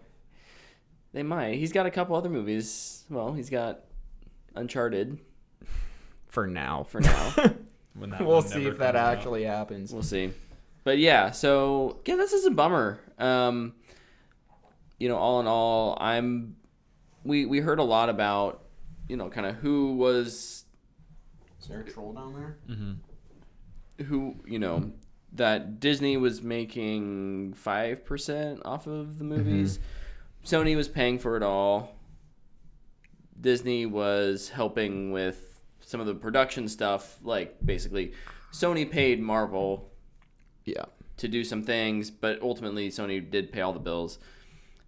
They might. He's got a couple other movies. Well, he's got Uncharted For now. for now. When that We'll one see never if that comes out. actually happens. We'll see. But yeah, so yeah, this is a bummer. All in all, we heard a lot about, kind of who was Is there a troll down there? who, that Disney was making 5% off of the movies. Sony was paying for it all. Disney was helping with some of the production stuff. Like, basically, Sony paid Marvel to do some things, but ultimately Sony did pay all the bills.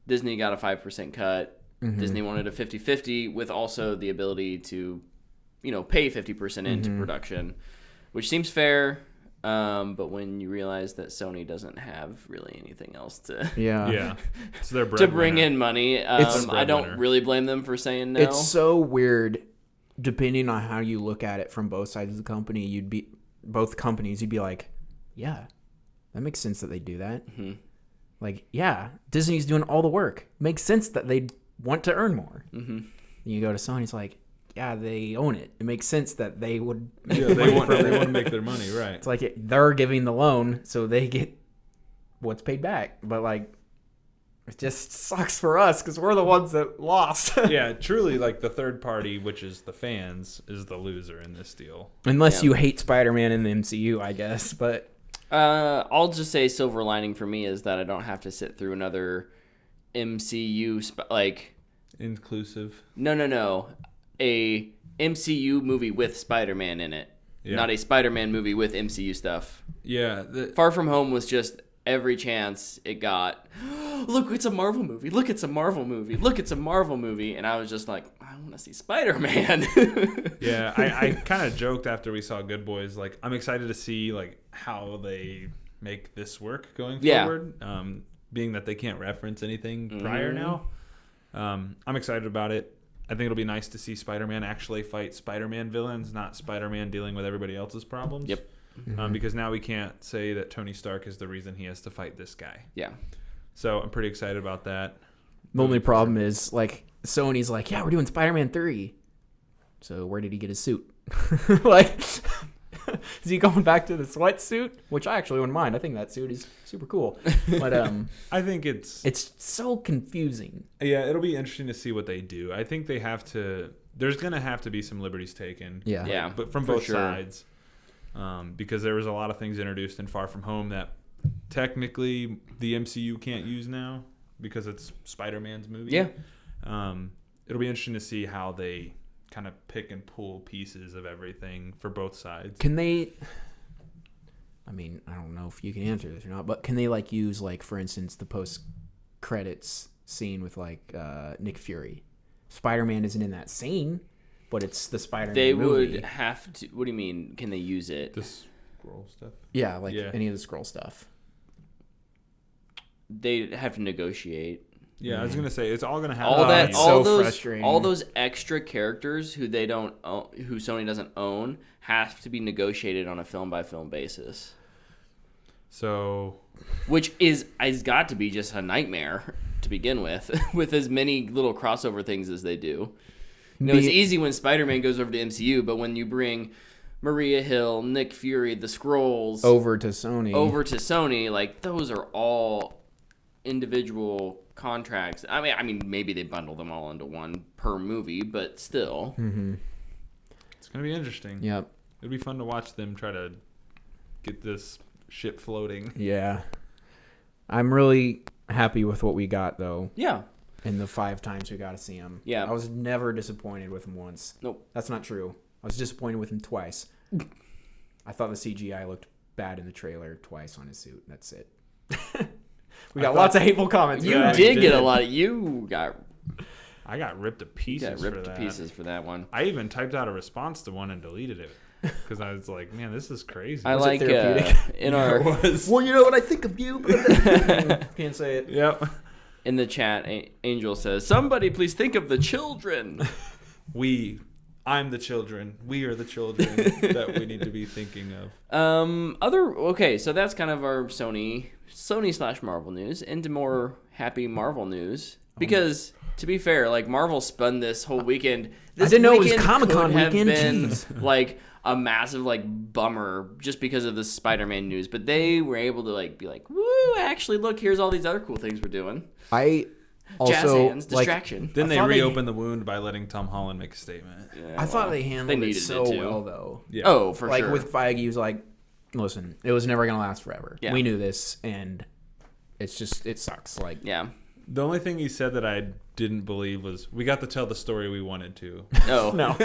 Disney got a 5% cut. Mm-hmm. Disney wanted a 50-50 with also the ability to, pay 50% into production, which seems fair. But when you realize that Sony doesn't have really anything else to it's their to bring in money, I don't really blame them for saying no. It's so weird, depending on how you look at it from both sides of the company. Both companies, you'd be like, yeah, that makes sense that they do that. Mm-hmm. Like, yeah, Disney's doing all the work. Makes sense that they want to earn more. Mm-hmm. You go to Sony, it's like, yeah, they own it. It makes sense that they would. Yeah, they want to make their money, right? It's like they're giving the loan, so they get what's paid back. But like, it just sucks for us because we're the ones that lost. Yeah, truly, like the third party, which is the fans, is the loser in this deal. Unless you hate Spider-Man in the MCU, I guess. But I'll just say silver lining for me is that I don't have to sit through another MCU inclusive. No. A MCU movie with Spider-Man in it, not a Spider-Man movie with MCU stuff. Yeah. Far From Home was just every chance it got. Look, it's a Marvel movie. Look, it's a Marvel movie. Look, it's a Marvel movie. And I was just like, I want to see Spider-Man. Yeah, I kind of joked after we saw Good Boys, like, I'm excited to see like how they make this work going forward. Being that they can't reference anything prior now. I'm excited about it. I think it'll be nice to see Spider-Man actually fight Spider-Man villains, not Spider-Man dealing with everybody else's problems. Yep. Because now we can't say that Tony Stark is the reason he has to fight this guy. Yeah. So I'm pretty excited about that. The only problem is, like, Sony's like, yeah, we're doing Spider-Man 3. So where did he get his suit? Like, is he going back to the sweatsuit? Which I actually wouldn't mind. I think that suit is super cool. But I think it's so confusing. Yeah, it'll be interesting to see what they do. I think they have to. There's gonna have to be some liberties taken. Yeah. But from both sides, because there was a lot of things introduced in Far From Home that technically the MCU can't use now because it's Spider-Man's movie. Yeah. It'll be interesting to see how they kind of pick and pull pieces of everything for both sides. Can they? I mean, I don't know if you can answer this or not, but can they like use like, for instance, the post credits scene with like Nick Fury? Spider-Man isn't in that scene, but it's the Spider-Man movie. They would have to. What do you mean? Can they use it? The scroll stuff. Yeah, like any of the scroll stuff. They have to negotiate. Yeah, I was gonna say it's all gonna have frustrating. All those extra characters who they don't own, who Sony doesn't own, have to be negotiated on a film by film basis. So, which has got to be just a nightmare to begin with as many little crossover things as they do. It's easy when Spider-Man goes over to MCU, but when you bring Maria Hill, Nick Fury, the Skrulls over to Sony, like those are all individual contracts. I mean, maybe they bundle them all into one per movie, but still. Mm-hmm. It's going to be interesting. Yep. It'll be fun to watch them try to get this ship floating. Yeah. I'm really happy with what we got, though. Yeah. In the 5 times we got to see him. Yeah. I was never disappointed with him once. Nope. That's not true. I was disappointed with him twice. I thought the CGI looked bad in the trailer twice on his suit. That's it. We got lots of hateful comments. You did get a lot of. I got ripped to pieces. Pieces for that one. I even typed out a response to one and deleted it because I was like, "Man, this is crazy." I like in our. Well, you know what I think of you, but can't say it. Yep. In the chat, Angel says, "Somebody please think of the children." I'm the children. We are the children that we need to be thinking of. Okay, so that's kind of our Sony/Marvel news. Into more happy Marvel news, because to be fair, like Marvel spun this whole weekend. I didn't know it was Comic-Con weekend. Been like a massive like bummer just because of the Spider-Man news, but they were able to like be like, "Woo! Actually, look, here's all these other cool things we're doing." Also, jazz hands, distraction. Then they reopened the wound by letting Tom Holland make a statement. Yeah, I thought they handled it so well, though. Yeah. Oh, for sure. Like with Feige, he was like, "Listen, it was never gonna last forever. Yeah. We knew this, and it's just it sucks." Like, yeah, The only thing he said that I didn't believe was, we got to tell the story we wanted to. No. No.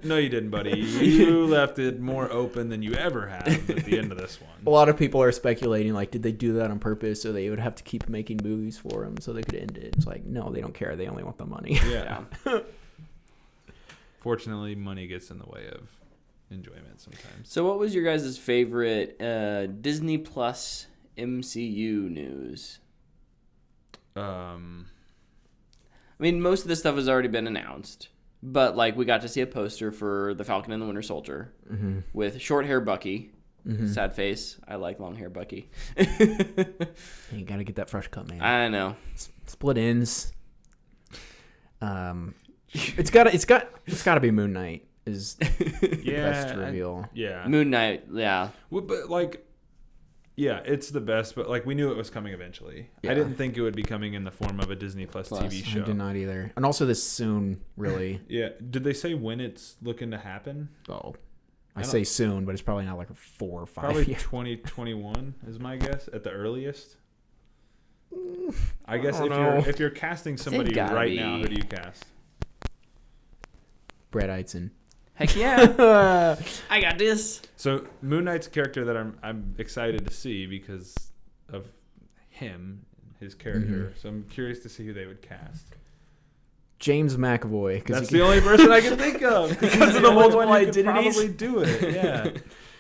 No, you didn't, buddy. You left it more open than you ever have at the end of this one. A lot of people are speculating, like, did they do that on purpose so they would have to keep making movies for him so they could end it? It's like, no, they don't care. They only want the money. Yeah. Fortunately, money gets in the way of enjoyment sometimes. So what was your guys' favorite Disney Plus MCU news? I mean, most of this stuff has already been announced, but like we got to see a poster for the Falcon and the Winter Soldier with short hair Bucky, sad face. I like long hair Bucky. You gotta get that fresh cut, man. I know. Split ends. It's gotta be Moon Knight is the best reveal. Moon Knight, yeah. Well, but like, yeah, it's the best, but like we knew it was coming eventually. Yeah. I didn't think it would be coming in the form of a Disney Plus TV show. I did not either. And also this soon, really. Yeah. Did they say when it's looking to happen? Oh, I say soon, but it's probably not like a 4 or 5 Probably years. 2021 is my guess at the earliest. I guess don't know. if you're casting somebody gotta right be. now, who do you cast? Brett Eidson. Heck yeah. I got this. So Moon Knight's a character that I'm excited to see because of him, his character. So I'm curious to see who they would cast. James McAvoy. That's the only person I can think of because of the multiple identities. identities. Probably do it. Yeah.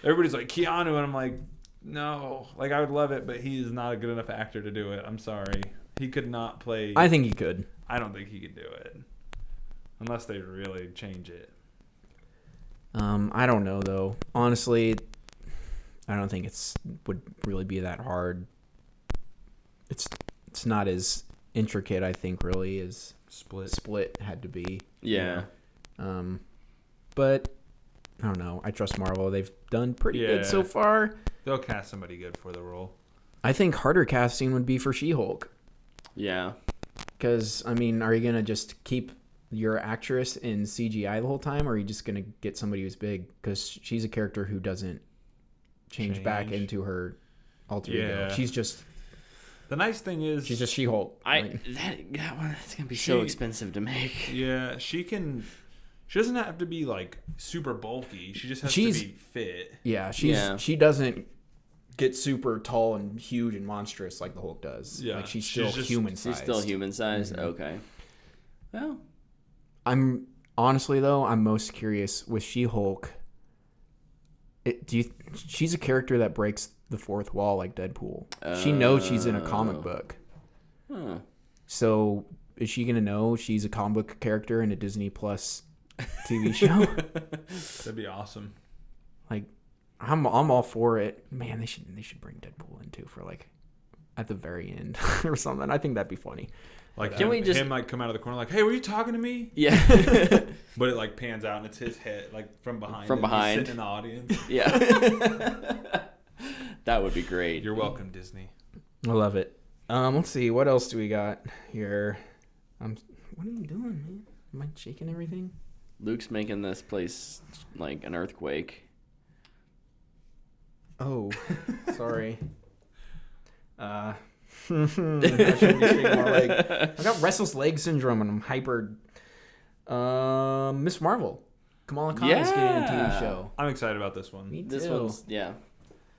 Everybody's like Keanu, and I'm like, no. Like I would love it, but he's not a good enough actor to do it. I'm sorry. He could not play. I think he could. I don't think he could do it unless they really change it. I don't know though. Honestly, I don't think would really be that hard. It's not as intricate, I think, really, as Split had to be. Yeah. But I don't know. I trust Marvel. They've done pretty good so far. They'll cast somebody good for the role. I think harder casting would be for She-Hulk. Yeah. Because, I mean, are you going to just keep your actress in CGI the whole time, or are you just going to get somebody who's big? Because she's a character who doesn't change back into her alter ego. She's just... The nice thing is... She's just She-Hulk. That's going to be so expensive to make. Yeah, she doesn't have to be, like, super bulky. She just has to be fit. Yeah, she doesn't get super tall and huge and monstrous like the Hulk does. Yeah. Like, she's still human-sized. She's still human-sized? Mm-hmm. Okay. Well... I'm most curious with She-Hulk. She's a character that breaks the fourth wall like Deadpool. She knows she's in a comic book. Huh. So is she gonna know she's a comic book character in a Disney Plus TV show? That'd be awesome. Like, I'm all for it. Man, they should bring Deadpool in too for like at the very end or something. I think that'd be funny. Like, him like come out of the corner like, hey, were you talking to me? Yeah. But it like pans out and it's his head like from behind. He's sitting in the audience. Yeah. That would be great. You're welcome, Disney. I love it. Let's see, what else do we got here? What are you doing, man? Am I shaking everything? Luke's making this place like an earthquake. Oh, sorry. I shouldn't be shaking my leg. I got restless leg syndrome and I'm hyper. Miss Marvel. Kamala Khan is getting a TV show. I'm excited about this one. Me too. This one's, yeah.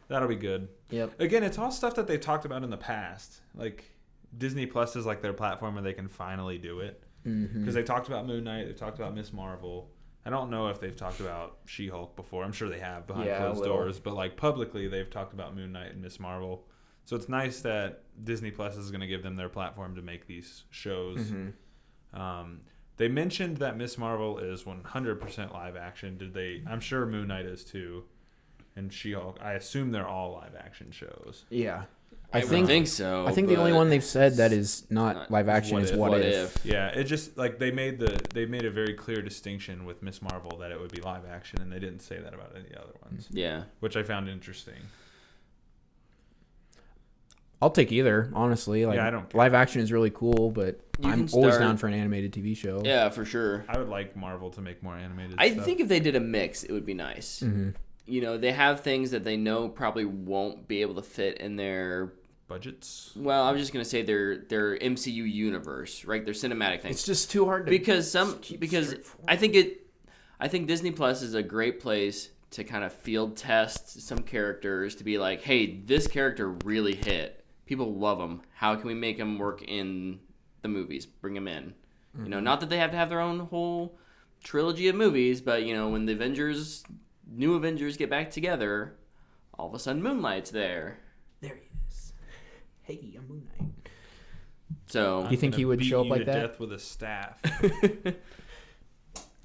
That'll be good. Yep. Again, it's all stuff that they've talked about in the past. Like, Disney Plus is like their platform where they can finally do it. Because they talked about Moon Knight. They talked about Miss Marvel. I don't know if they've talked about She-Hulk before. I'm sure they have behind closed doors. But, like, publicly, they've talked about Moon Knight and Miss Marvel. So it's nice that Disney Plus is going to give them their platform to make these shows. They mentioned that Miss Marvel is 100% live action. Did they? I'm sure Moon Knight is too. And She-Hulk, I assume they're all live action shows. Yeah. I think so. I think the only one they've said that is not live action is What If. Yeah, it just like they made a very clear distinction with Miss Marvel that it would be live action, and they didn't say that about any other ones. Yeah, which I found interesting. I'll take either, honestly. Like, I don't care. Live action is really cool, but I'm always down for an animated TV show. Yeah, for sure. I would like Marvel to make more animated I stuff. think if they did a mix, it would be nice. You know, they have things that they know probably won't be able to fit in their budgets. Well, I was just gonna say their MCU universe, right? Their cinematic things. It's just too hard to because straightforward. I think Disney Plus is a great place to kind of field test some characters to be like, hey, this character really hit. People love them. How can we make them work in the movies? Bring them in. Mm-hmm. You know, not that they have to have their own whole trilogy of movies, but you know, when the new Avengers get back together, all of a sudden Moonlight's there. There he is. Hey, I'm Moon Knight. So you think he would show up like that? Death with a staff.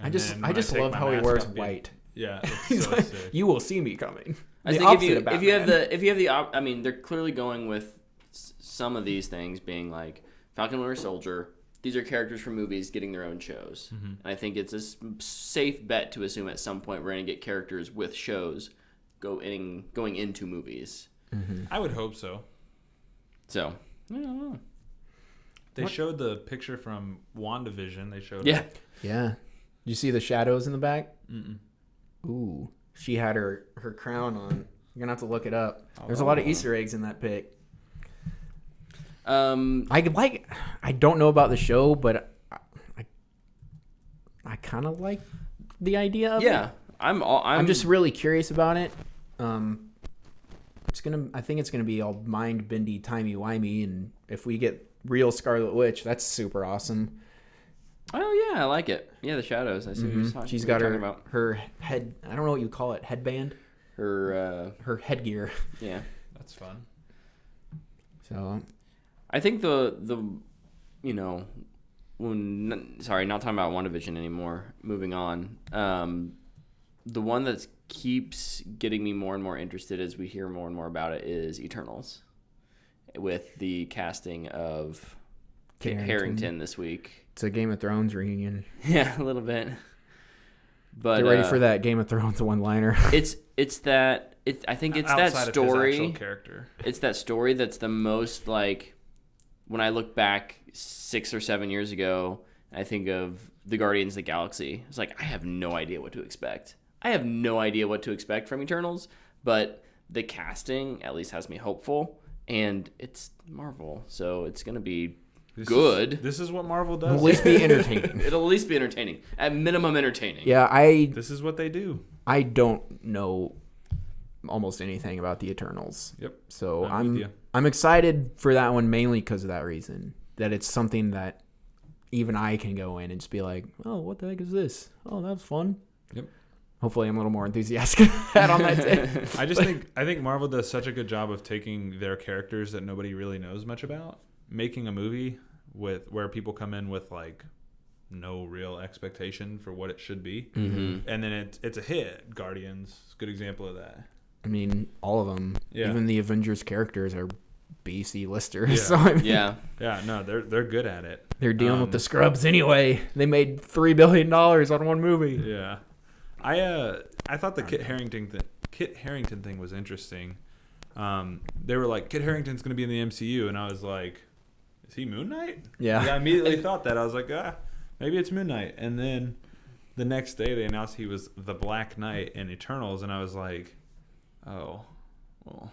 I just love how he wears white. Yeah, he's like, sick. You will see me coming. I think if you have the I mean, they're clearly going with some of these things being like Falcon Winter Soldier. These are characters from movies getting their own shows. Mm-hmm. And I think it's a safe bet to assume at some point we're going to get characters with shows going into movies. Mm-hmm. I would hope so. So, I don't know. They showed the picture from WandaVision. They showed Yeah. Did you see the shadows in the back? Mm-mm. Ooh. She had her crown on. You're going to have to look it up. There's a lot of Easter eggs in that pic. I don't know about the show, but I kind of like the idea of it. Yeah. I'm just really curious about it. I think it's gonna be all mind bendy, timey wimey, and if we get real Scarlet Witch, that's super awesome. Oh yeah, I like it. Yeah, the shadows. I see what you're talking. She's got her head. I don't know what you call it. Headband. Her headgear. Yeah, that's fun. So, I think the you know, sorry, not talking about WandaVision anymore. Moving on. The one that keeps getting me more and more interested as we hear more and more about it is Eternals, with the casting of Kit Harington this week. It's a Game of Thrones reunion. Yeah, a little bit. But get ready for that Game of Thrones one-liner. I think it's that story. Of his actual character. It's that story that's the most like when I look back 6 or 7 years ago, I think of the Guardians of the Galaxy. It's like I have no idea what to expect. I have no idea what to expect from Eternals, but the casting at least has me hopeful, and it's Marvel, so it's going to be good. This is what Marvel does. It'll at least be entertaining. It'll at least be entertaining. At minimum, entertaining. Yeah, This is what they do. I don't know almost anything about the Eternals. Yep. So I'm excited for that one mainly because of that reason. That it's something that even I can go in and just be like, oh, what the heck is this? Oh, that's fun. Yep. Hopefully I'm a little more enthusiastic on that day. I think Marvel does such a good job of taking their characters that nobody really knows much about, making a movie where people come in with like no real expectation for what it should be, mm-hmm. and then it's a hit. Guardians, good example of that. I mean, all of them. Yeah. Even the Avengers characters are BC listers. Yeah. So I mean, yeah. No, they're good at it. They're dealing with the scrubs anyway. They made $3 billion on one movie. Yeah. I thought the Kit Harington thing was interesting. They were like, Kit Harington's going to be in the MCU, and I was like, is he Moon Knight? Yeah. I immediately thought that. I was like, maybe it's Moon Knight. And then the next day they announced he was the Black Knight in Eternals, and I was like, oh, well,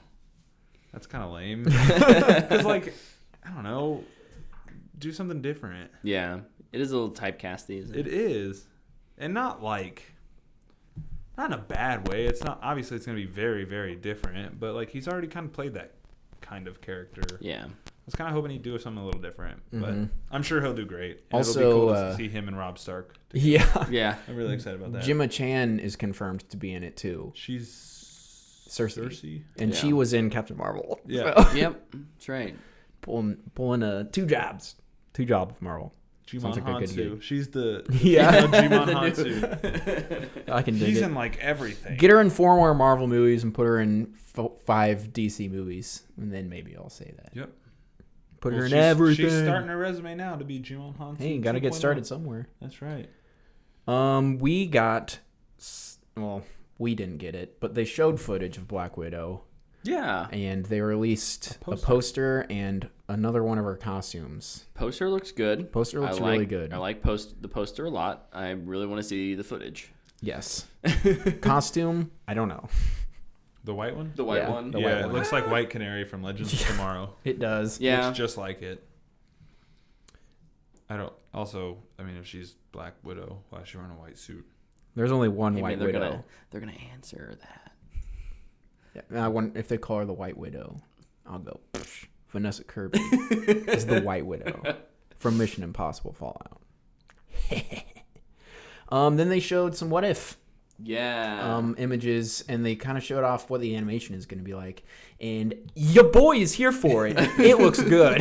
that's kind of lame. Because, like, I don't know, do something different. Yeah. It is a little typecasty, isn't it? It is. And not in a bad way. It's not, obviously it's going to be very, very different, but like he's already kind of played that kind of character. Yeah. I was kind of hoping he'd do something a little different, but mm-hmm. I'm sure he'll do great. And also, it'll be cool to see him and Rob Stark together. Yeah. Yeah. I'm really excited about that. Gemma Chan is confirmed to be in it too. She's Cersei. And she was in Captain Marvel. Yeah. So. Yep. That's right. Pulling two jobs with Marvel. Jimon Hansu. She's the yeah. Jimon Hansu. I can dig She's it. in like everything. Get her in 4 more Marvel movies and put her in 5 DC movies, and then maybe I'll say that. Yep. Put her in everything. She's starting her resume now to be Jimon Hansu. Hey, gotta get started somewhere. That's right. We didn't get it, but they showed footage of Black Widow. Yeah. And they released a poster and another one of her costumes. Poster looks good. Poster looks really good. I like the poster a lot. I really want to see the footage. Yes. Costume, I don't know. The white one? The white Yeah, one. the white It one. looks like White Canary from Legends of Tomorrow. It does. Yeah. Looks just like it. I don't. Also, I mean, if she's Black Widow, why is she wearing a white suit? There's only one Maybe White they're Widow. They're gonna answer that. Yeah, if they call her the White Widow, I'll go. Psh, Vanessa Kirby is the White Widow from Mission Impossible Fallout. Then they showed some What If Yeah. images, and they kind of showed off what the animation is going to be like. And your boy is here for it. It looks good.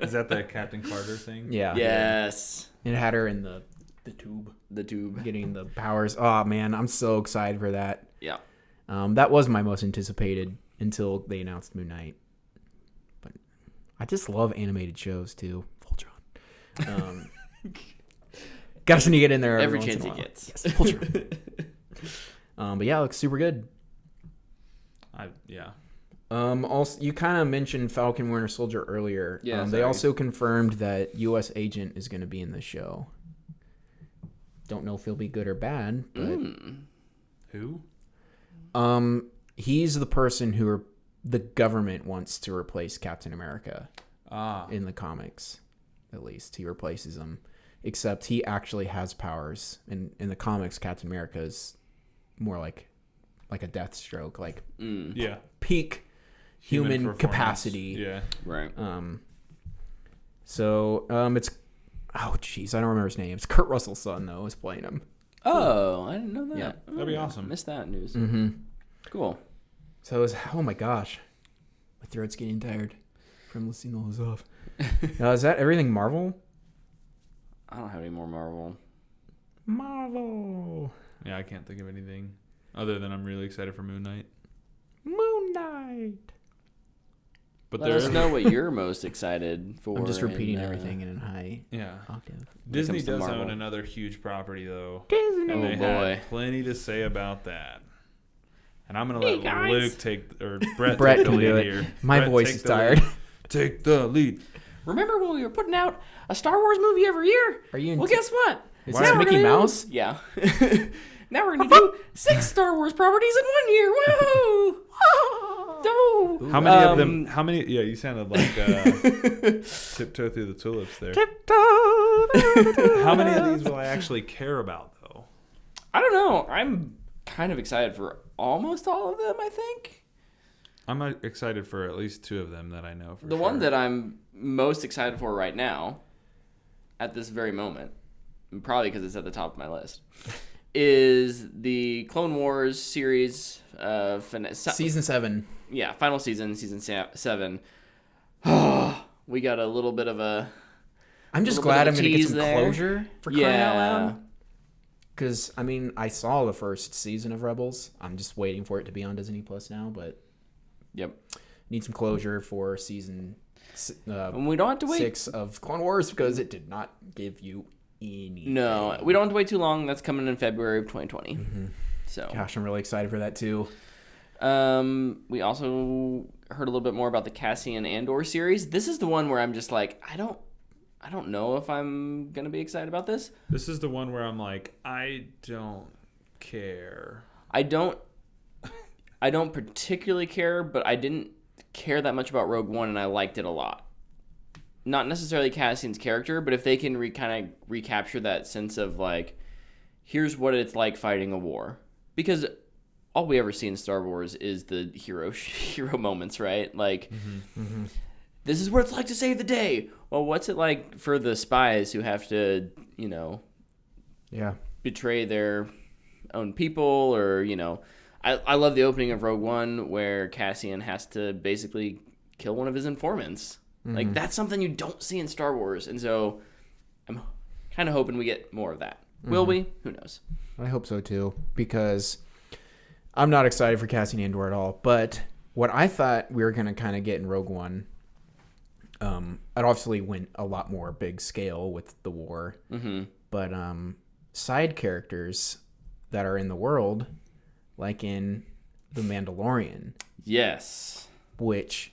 Is that the Captain Carter thing? Yeah. Yes. It had her in the tube, The tube. getting the powers. Oh man, I'm so excited for that. Yeah. That was my most anticipated until they announced Moon Knight. But I just love animated shows too. Voltron. Gotta sneak it in there Every once in chance a he while. gets. Yes, Voltron. But yeah, it looks super good. Yeah. Also, you kind of mentioned Falcon Winter Soldier earlier. Yeah, They sorry. also confirmed that U.S. Agent is going to be in the show. Don't know if he'll be good or bad, but Who? he's the person who the government wants to replace Captain America in the comics. At least he replaces him, except he actually has powers. In the comics, Captain America is more like a Deathstroke, like Yeah. peak human performance. capacity. Yeah. Right. So it's I don't remember his name. It's Kurt Russell's son though is playing him. Oh, I didn't know that. Yeah. That'd be awesome. Missed that news. Mm-hmm. Cool. So oh my gosh, my throat's getting tired from listening all this off. Now is that everything Marvel? I don't have any more Marvel. Marvel. Yeah, I can't think of anything other than I'm really excited for Moon Knight. Moon Knight. But Let us know what you're most excited for. I'm just repeating and, everything in a high Yeah. octave. Disney comes to does Marvel. own another huge property though. Disney. And Oh, they boy. had plenty to say about that. And I'm gonna Hey, let guys. Luke take or Brett Brett take the can do lead it. here. My Brett, voice take is the tired. lead. Take the lead. Remember when we were putting out a Star Wars movie every year? Are you? Well, guess what? Is Why this are we Mickey Mouse? Yeah. Now we're gonna do 6 Star Wars properties in 1 year. Whoa! No. How many of them? How many? Yeah, you sounded like tiptoe through the tulips there. How many of these will I actually care about though? I don't know. I'm kind of excited for almost all of them. I think I'm excited for at least 2 of them that I know for the sure. one that I'm most excited for right now, at this very moment, and probably because it's at the top of my list, is the Clone Wars series. Season 7. Yeah, final season 7. We got a little bit of a. I'm just little bit glad of I'm a going to get tease some there. closure for crying out Yeah. loud. Because, I mean, I saw the first season of Rebels. I'm just waiting for it to be on Disney Plus now, but Yep. need some closure for season And we don't have to wait. 6 of Clone Wars because it did not give you anything. No, we don't have to wait too long. That's coming in February of 2020. So, Gosh, I'm really excited for that too. we also heard a little bit more about the Cassian Andor series. This is the one where I'm just like, I don't know if I'm gonna be excited about this. This is the one where I'm like, I don't care. I don't particularly care, but I didn't care that much about Rogue One, and I liked it a lot. Not necessarily Cassian's character, but if they can kind of recapture that sense of like, here's what it's like fighting a war, because all we ever see in Star Wars is the hero moments, right? Like, this is what it's like to save the day. Well, what's it like for the spies who have to, Yeah. betray their own people, or I love the opening of Rogue One where Cassian has to basically kill one of his informants. Like, that's something you don't see in Star Wars, and so I'm kind of hoping we get more of that. Will we? Who knows? I hope so too, because I'm not excited for Cassian Andor at all. But what I thought we were going to kind of get in Rogue One, it obviously went a lot more big scale with the war. But side characters that are in the world, like in The Mandalorian, Yes. which,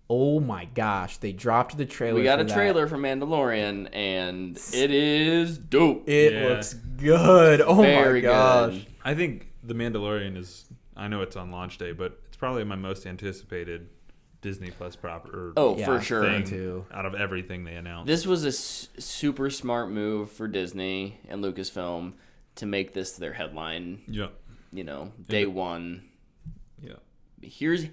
oh my gosh, they dropped the trailer. We got for a that. trailer for Mandalorian, and it is dope. It Yeah. looks good. Oh Very my gosh. good. I think The Mandalorian is I know it's on launch day, but it's probably my most anticipated Disney Plus proper. For sure. Thing too. Out of everything they announced. This was a super smart move for Disney and Lucasfilm to make this their headline. Yeah. Day one. Yeah. Here's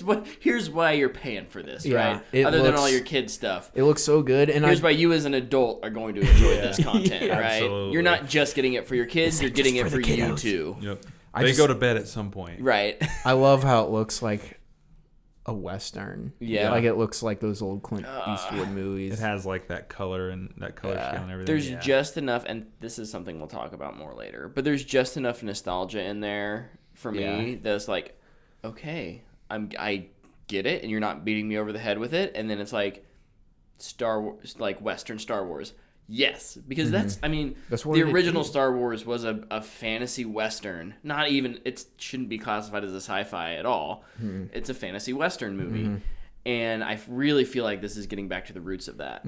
why you're paying for this, Yeah, right? Other than all your kid stuff. It looks so good, and Here's why you as an adult are going to enjoy this content, right? Absolutely. You're not just getting it for your kids, you're getting it for you too. Yep. I They just- go to bed at some point. Right. I love how it looks like a Western. Yeah. Like it looks like those old Clint Eastwood movies. It has like that color and that color scale and everything. There's Yeah. just enough, and this is something we'll talk about more later, but there's just enough nostalgia in there for me that's like, okay, I get it, and you're not beating me over the head with it, and then it's like Star Wars, like Western Star Wars. Yes, because that's what the it original is. Star Wars was a fantasy Western. Not even, it shouldn't be classified as a sci-fi at all. It's a fantasy Western movie. And I really feel like this is getting back to the roots of that.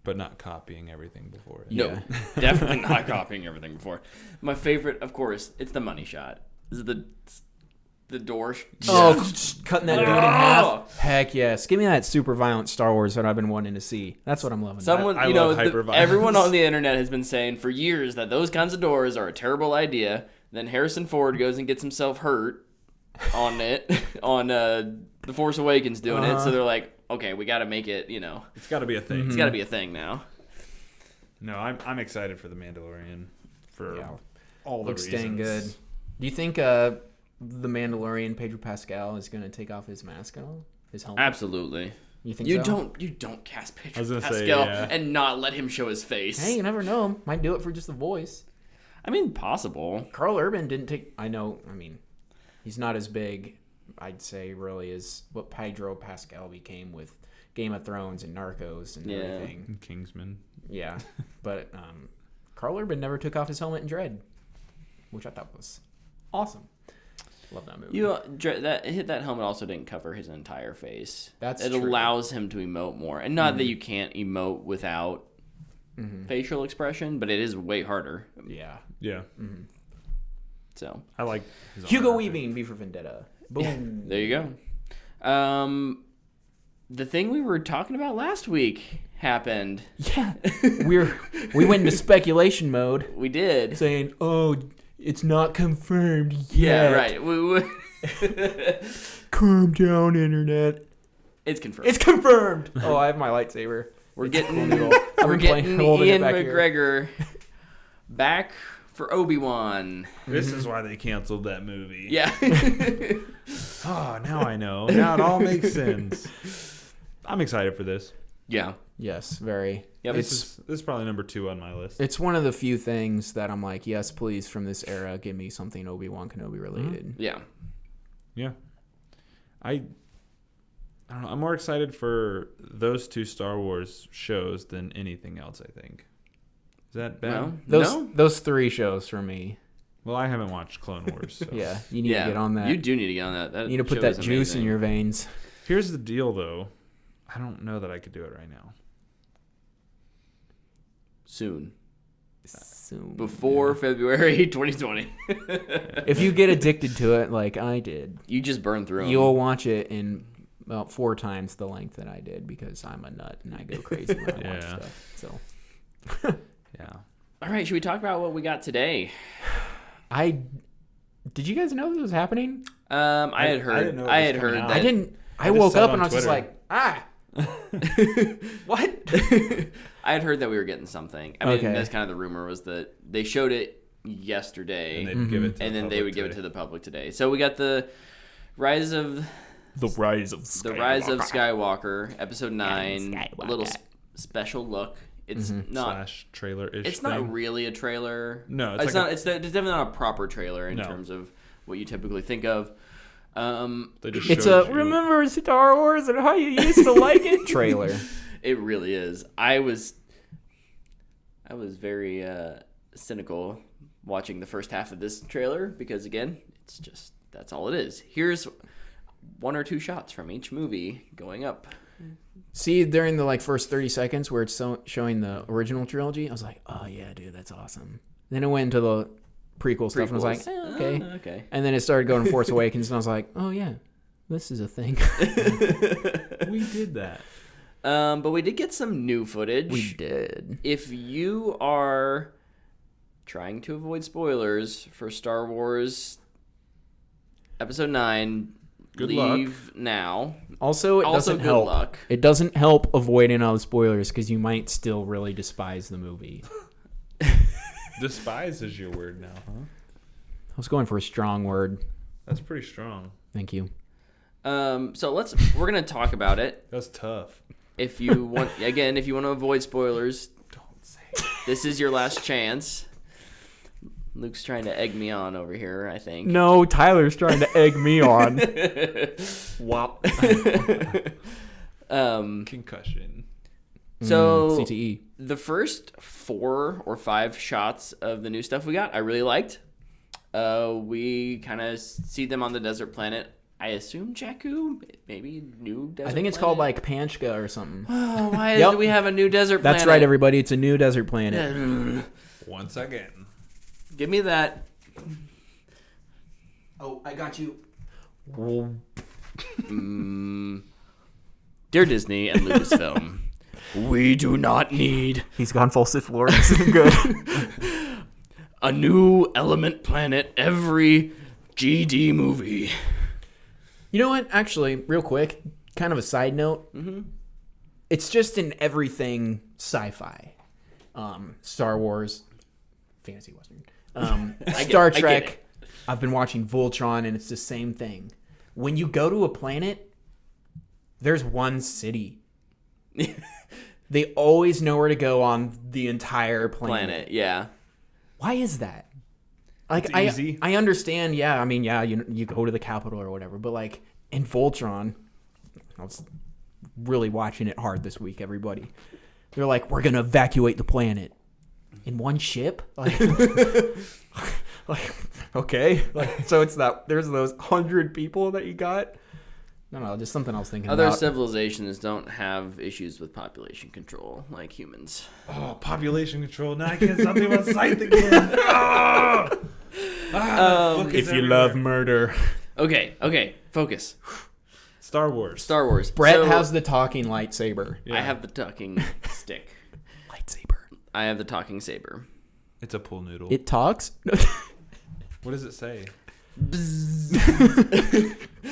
But not copying everything before it. No, definitely not copying everything before. My favorite, of course, it's the money shot. This is the door. Cutting that dude in half. Heck yes. Give me that super violent Star Wars that I've been wanting to see. That's what I'm loving. Someone, I love hyper-violence. everyone on the internet has been saying for years that those kinds of doors are a terrible idea. Then Harrison Ford goes and gets himself hurt on it, on The Force Awakens doing it. So they're like, okay, we got to make it, It's got to be a thing. it's got to be a thing now. No, I'm excited for The Mandalorian for all the Looks reasons. dang good. Do you think the Mandalorian Pedro Pascal is going to take off his mask at all? His helmet? Absolutely. You think You so? don't cast I Pedro was gonna Pascal say, yeah. and not let him show his face. Hey, you never know. Might do it for just the voice. I mean, possible. Carl Urban didn't take... he's not as big, I'd say, really, as what Pedro Pascal became with Game of Thrones and Narcos and everything. Kingsman. Yeah. But Carl Urban never took off his helmet in Dread, which I thought was awesome. Love that movie. That helmet also didn't cover his entire face. That's it true. allows him to emote more, and not that you can't emote without facial expression, but it is way harder. Yeah. Yeah. So I like his Hugo armor. Weaving, V for Vendetta. Boom. there you go. The thing we were talking about last week happened. Yeah. We went into speculation mode, We did. saying, "Oh, it's not confirmed yet." Yeah, right. Calm down, internet. It's confirmed. It's confirmed. Oh, I have my lightsaber. We're getting I've been holding it Ian back here. McGregor back for Obi-Wan. This is why they canceled that movie. Yeah. Oh, now I know. Now it all makes sense. I'm excited for this. Yeah. Yes, very. Yep. This is probably number 2 on my list. It's one of the few things that I'm like, yes, please, from this era, give me something Obi-Wan Kenobi related. Yeah. Yeah. I don't know. I'm more excited for those 2 Star Wars shows than anything else, I think. Is that bad? No. Those 3 shows for me. Well, I haven't watched Clone Wars. So. Yeah, you need to get on that. You do need to get on that. You need to put show that is juice in amazing. your veins. Here's the deal, though. I don't know that I could do it right now. Soon. Soon. Before February 2020. If you get addicted to it like I did, You just burn through 'em. you'll watch it in about 4 times the length that I did because I'm a nut and I go crazy when I watch Yeah. stuff. So Yeah. All right, should we talk about what we got today? did you guys know this was happening? I had heard. didn't know it I was had coming heard out. that. I didn't. I just woke saw it up on and I was just Twitter. like, what? I had heard that we were getting something. I mean, Okay. that's kind of the rumor was that they showed it yesterday, And they'd give it to and the then they public would give it today. to the public today. So we got the Rise of Skywalker, episode 9, a little special look. It's not. / trailer-ish It's thing. not really a trailer. No, it's like not. a- It's definitely not a proper trailer in No. terms of what you typically think of. They just It's showed a you. remember Star Wars and how you used to like it trailer. It really is. I was very cynical watching the first half of this trailer because again, it's just that's all it is. Here's 1 or 2 shots from each movie going up. See, during the first 30 seconds where it's showing the original trilogy, I was like, oh yeah, dude, that's awesome. Then it went into the prequel stuff, and I was like, Prequels. okay. Okay. And then it started going to Force Awakens, and I was like, oh yeah, this is a thing. We did that. But we did get some new footage. We did. If you are trying to avoid spoilers for Star Wars Episode 9, Good leave luck. now. Also, it doesn't good help. luck. It doesn't help avoiding all the spoilers because you might still really despise the movie. Despise is your word now, huh? I was going for a strong word. That's pretty strong. Thank you. So we're gonna talk about it. That's tough. If you want to avoid spoilers, Don't say it. this is your last chance. Luke's trying to egg me on over here, I think. No, Tyler's trying to egg me on. Wow. Concussion. So CTE. the first 4 or 5 shots of the new stuff we got, I really liked. We kind of see them on the desert planet. I assume Jakku, maybe new desert. I think it's planet? called like Panchka or something. Oh, why Yep. do we have a new desert planet? That's right, everybody. It's a new desert planet. Once again. Give me that. Oh, I got you. Dear Disney and Lucasfilm, we do not need He's gone full Sith Lord. This is good. a new element planet every GD movie. You know what? Actually, real quick, kind of a side note. Mm-hmm. It's just in everything sci-fi. Star Wars, fantasy Western. Star I get Trek. it. I've been watching Voltron, and it's the same thing. When you go to a planet, there's one city. They always know where to go on the entire planet. Yeah. Why is that? Like, It's easy. I understand. Yeah, I mean, yeah, you go to the capital or whatever, but like in Voltron, I was really watching it hard this week. Everybody, they're like, we're gonna evacuate the planet in one ship. Like, like okay, like so it's that there's those 100 people that you got. No, just something I was thinking Other about. civilizations don't have issues with population control like humans. Oh, population control. Now I can't stop thinking about Scythe again. Book is if you everywhere. love murder, Okay, focus. Star Wars. Star Wars. Brett So, has the talking lightsaber. Yeah. I have the talking stick. Lightsaber. I have the talking saber. It's a pool noodle. It talks. What does it say?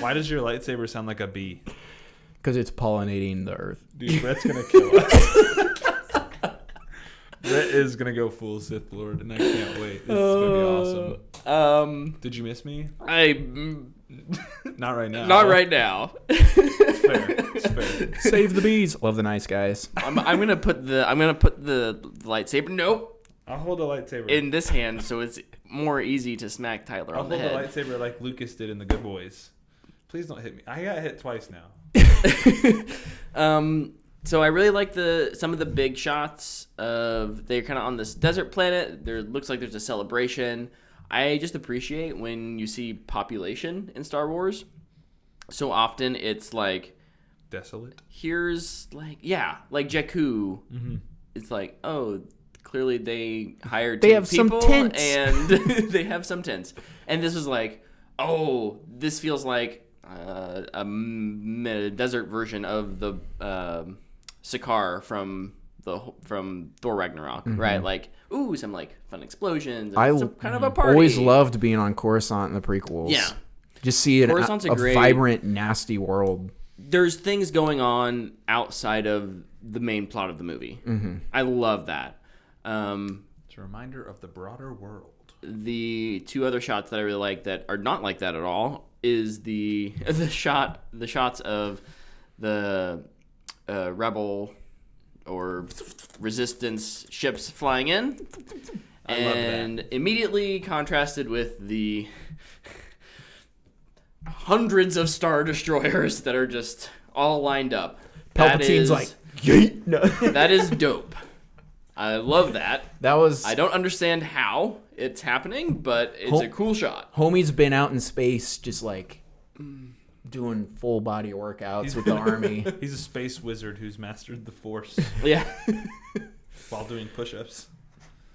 Why does your lightsaber sound like a bee? Because it's pollinating the earth. Dude, Brett's gonna kill us. Brett is gonna go full Sith Lord, and I can't wait. This is gonna be awesome. Did you miss me? Not right now. Not right now. It's fair. It's fair. Save the bees. Love the nice guys. I'm gonna put the lightsaber. Nope. I'll hold a lightsaber. In this hand, so it's more easy to smack Tyler I'll on the hold head. the lightsaber like Lucas did in The Good Boys. Please don't hit me. I got hit twice now. So I really like some of the big shots of they're kind of on this desert planet. There looks like there's a celebration. I just appreciate when you see population in Star Wars. So often it's like Desolate. here's like Jakku. Mm-hmm. It's like, oh, clearly they hired They 10 have some people tents. and they have some tents. And this was like, oh, this feels like a desert version of the Sakaar from Thor Ragnarok, right? Like, ooh, some like fun explosions. And some kind of a party. Always loved being on Coruscant in the prequels. Yeah. Just see it Coruscant's a a great- vibrant, nasty world. There's things going on outside of the main plot of the movie. Mm-hmm. I love that. It's a reminder of the broader world. The 2 other shots that I really like that are not like that at all is the shots of the rebel or resistance ships flying in, I love and immediately contrasted with the hundreds of Star Destroyers that are just all lined up. Palpatine's like, yeet. No. That is dope. I love that. That was I don't understand how it's happening, but it's a cool shot. homie's been out in space just like doing full body workouts with the army. He's a space wizard who's mastered the Force Yeah. while doing push-ups.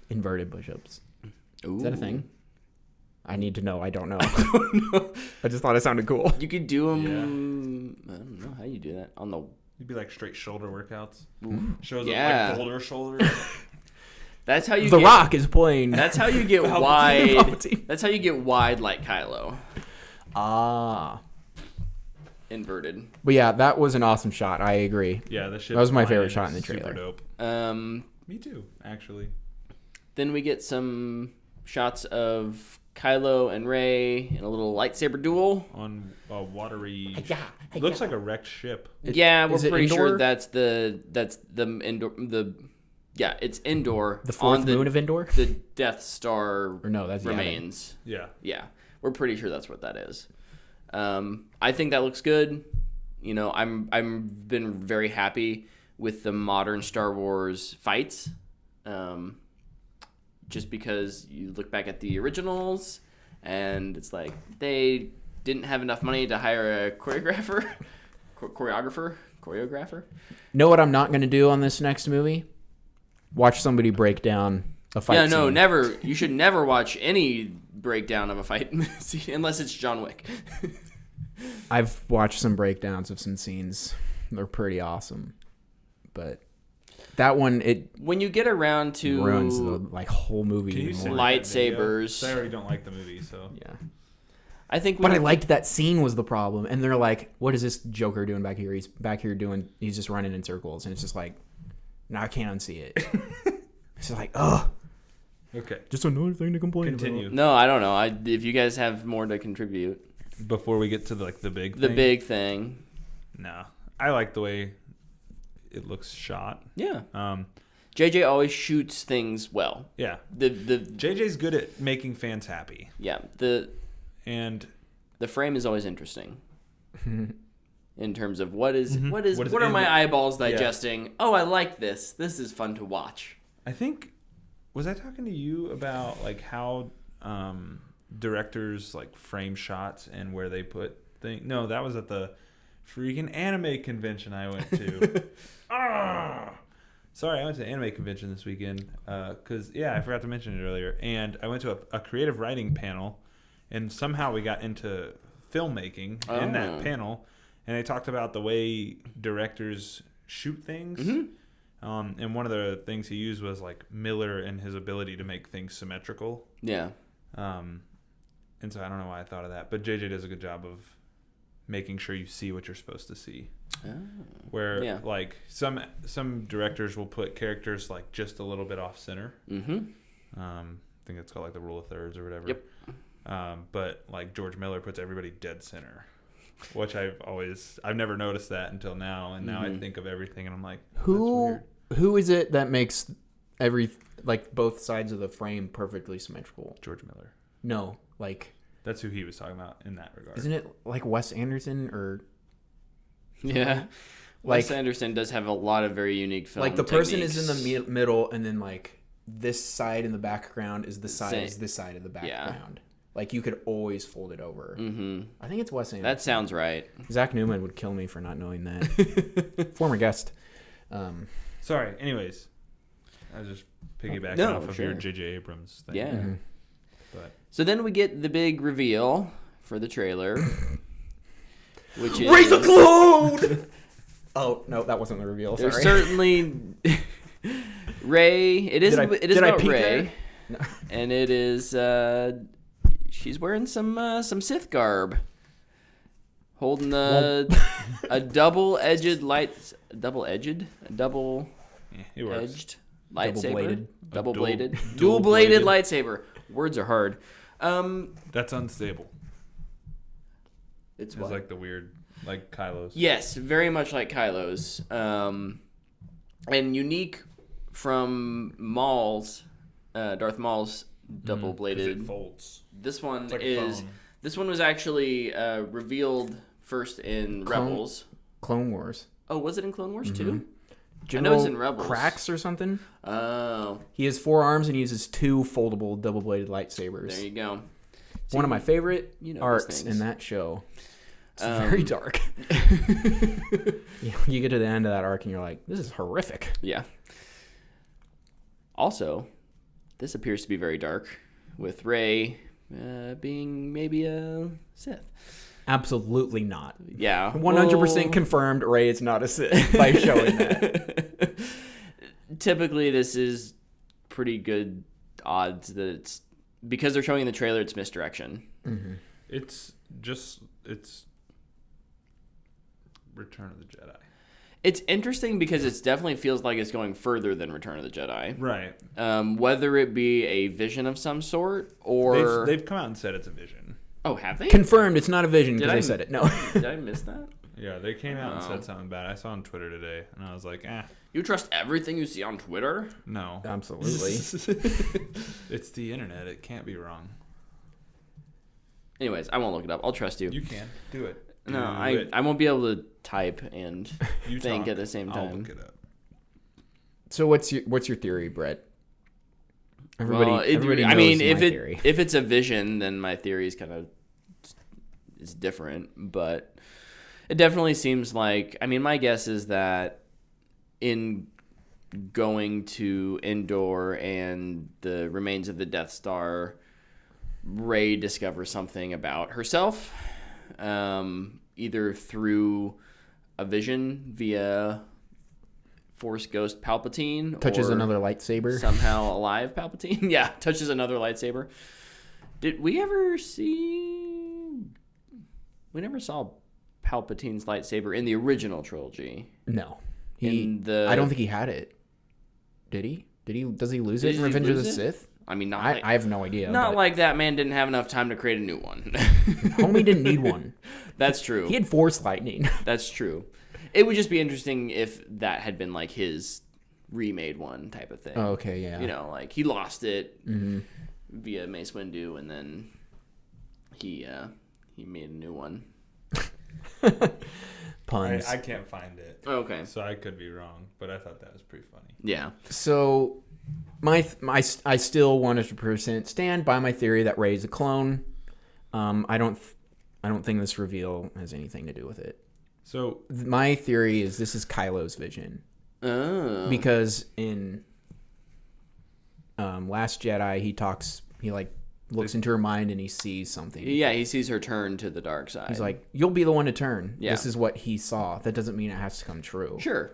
Inverted push-ups. Is that a thing? I need to know. I don't know. I just thought it sounded cool. You could do them. I don't know how you do that on the. You'd be like straight shoulder workouts. Ooh. Shows Yeah. up like boulder shoulders. That's how you. The get, Rock is playing. That's how you get wide. That's how you get wide like Kylo. Ah. Inverted. But yeah, that was an awesome shot. I agree. Yeah, the ship. That was my flying favorite shot in the is super trailer. dope. Me too, actually. Then we get some shots of Kylo and Rey in a little lightsaber duel On a watery. Yeah. Looks like a wrecked ship. Yeah, we're Is it pretty sure Endor? that's the indoor yeah, it's Endor. The fourth on moon of Endor? The Death Star Or no, that's Yavin. remains. Yeah. Yeah, we're pretty sure that's what that is. I think that looks good. You know, I'm been very happy with the modern Star Wars fights. Just because you look back at the originals and it's like they didn't have enough money to hire a choreographer. Know what I'm not going to do on this next movie? Watch somebody break down a fight Yeah, no, scene. never. You should never watch any breakdown of a fight unless it's John Wick. I've watched some breakdowns of some scenes. They're pretty awesome. But that one, it When you get around to ruins the whole movie. Can you even send more. me that video? lightsabers. I already don't like the movie, so. Yeah. I think But I liked that scene was the problem. And they're like, what is this Joker doing back here? He's back here he's just running in circles. And it's just like, no, I can't unsee it. It's just like, ugh. Okay. Just another thing to complain Continue. about. No, I don't know. If you guys have more to contribute. Before we get to the big The thing. big thing. No. I like the way it looks shot. Yeah. Um, JJ always shoots things well. yeah. The JJ's good at making fans happy. yeah, the And frame is always interesting. In terms of what are in my the- eyeballs digesting? Oh, I like this. This is fun to watch. I think, was I talking to you about how directors frame shots and where they put things? No, that was at the freaking anime convention I went to. Sorry, I went to the anime convention this weekend because, I forgot to mention it earlier. And I went to a creative writing panel, and somehow we got into filmmaking in that panel. And they talked about the way directors shoot things. Mm-hmm. And one of the things he used was Miller and his ability to make things symmetrical. Yeah. And so I don't know why I thought of that, but JJ does a good job of making sure you see what you're supposed to see. Oh. Where some directors will put characters just a little bit off center. Mm-hmm. I think it's called the rule of thirds or whatever. Yep. But George Miller puts everybody dead center, which I've never noticed that until now, and now I think of everything and I'm like, that's weird. Who is it that makes both sides of the frame perfectly symmetrical? George Miller. No, That's who he was talking about in that regard. isn't it Wes Anderson or Yeah. Wes Anderson does have a lot of very unique film the person is techniques. in the middle and then this side in the background is this side of the Yeah. background. You could always fold it over. Mm-hmm. I think it's Wes Anderson. That sounds right. Zach Newman would kill me for not knowing that. Former guest. Sorry. Anyways, I was just piggybacking off of your J.J. Abrams thing. Yeah. Mm-hmm. But So then we get the big reveal for the trailer, which is Raise a clone! Oh, no, that wasn't the reveal. there's Sorry. certainly Rey. It is Did I about peek Rey, there? No. and it is she's wearing some Sith garb, holding a double-edged lightsaber. Double-bladed. Double-bladed. Dual-bladed. Dual-bladed lightsaber. Words are hard. that's unstable. It's It's what? the weird, Kylo's. Yes, very much like Kylo's. And unique from Darth Maul's 'Cause double-bladed. it folds. This one It's like a is. phone. This one was actually revealed first in Rebels. Clone Wars. Oh, was it in Clone Wars too? General it's in Rebels. Cracks or something. Oh, He has 4 arms and he uses 2 foldable double-bladed lightsabers. there you go. One of my favorite you know these arcs things. in that show. It's very dark. You get to the end of that arc and you're like, this is horrific. Yeah. Also, this appears to be very dark, with Rey being maybe a Sith. Absolutely not. Yeah. 100% confirmed Rey is not a Sith by showing that. Typically, this is pretty good odds that it's because they're showing in the trailer. It's misdirection. Mm-hmm. It's Return of the Jedi. It's interesting because it definitely feels like it's going further than Return of the Jedi. Right. Whether it be a vision of some sort or they've come out and said it's a vision. Oh, have they? Confirmed it's not a vision because they said it. No. Did I miss that? Yeah, they came out and said something bad. I saw on Twitter today, and I was like, You trust everything you see on Twitter? no. Absolutely. It's the internet. It can't be wrong. Anyways, I won't look it up. I'll trust you. You can. Do it. No, Do it. I won't be able to type and You think talk. at the same I'll time. look it up. So what's your theory, Brett? Everybody knows I mean, my theory. if it's a vision, then my theory is kind of is different. But it definitely seems like. I mean, my guess is that in going to Endor and the remains of the Death Star, Rey discovers something about herself, either through a vision via Force Ghost Palpatine, Touches or another lightsaber. somehow alive Palpatine. Yeah, touches another lightsaber. Did we ever see? We never saw Palpatine's lightsaber in the original trilogy. No. I don't think he had it. Did he? Does he lose it Did in he Revenge of lose the it? Sith? I mean, not I have no idea. not but like that man didn't have enough time to create a new one. Homie didn't need one. That's true. He had Force lightning. That's true. It would just be interesting if that had been like his remade one type of thing. Oh, okay, yeah. You know, like he lost it via Mace Windu, and then he made a new one. Puns. I can't find it. Okay. So I could be wrong, but I thought that was pretty funny. Yeah. So, I still 100% stand by my theory that Rey's a clone. I don't think this reveal has anything to do with it. So My theory is this is Kylo's vision. Oh. Because in Last Jedi, he looks into her mind and he sees something. Yeah, he sees her turn to the dark side. He's like, "You'll be the one to turn." Yeah. This is what he saw. That doesn't mean it has to come true. Sure.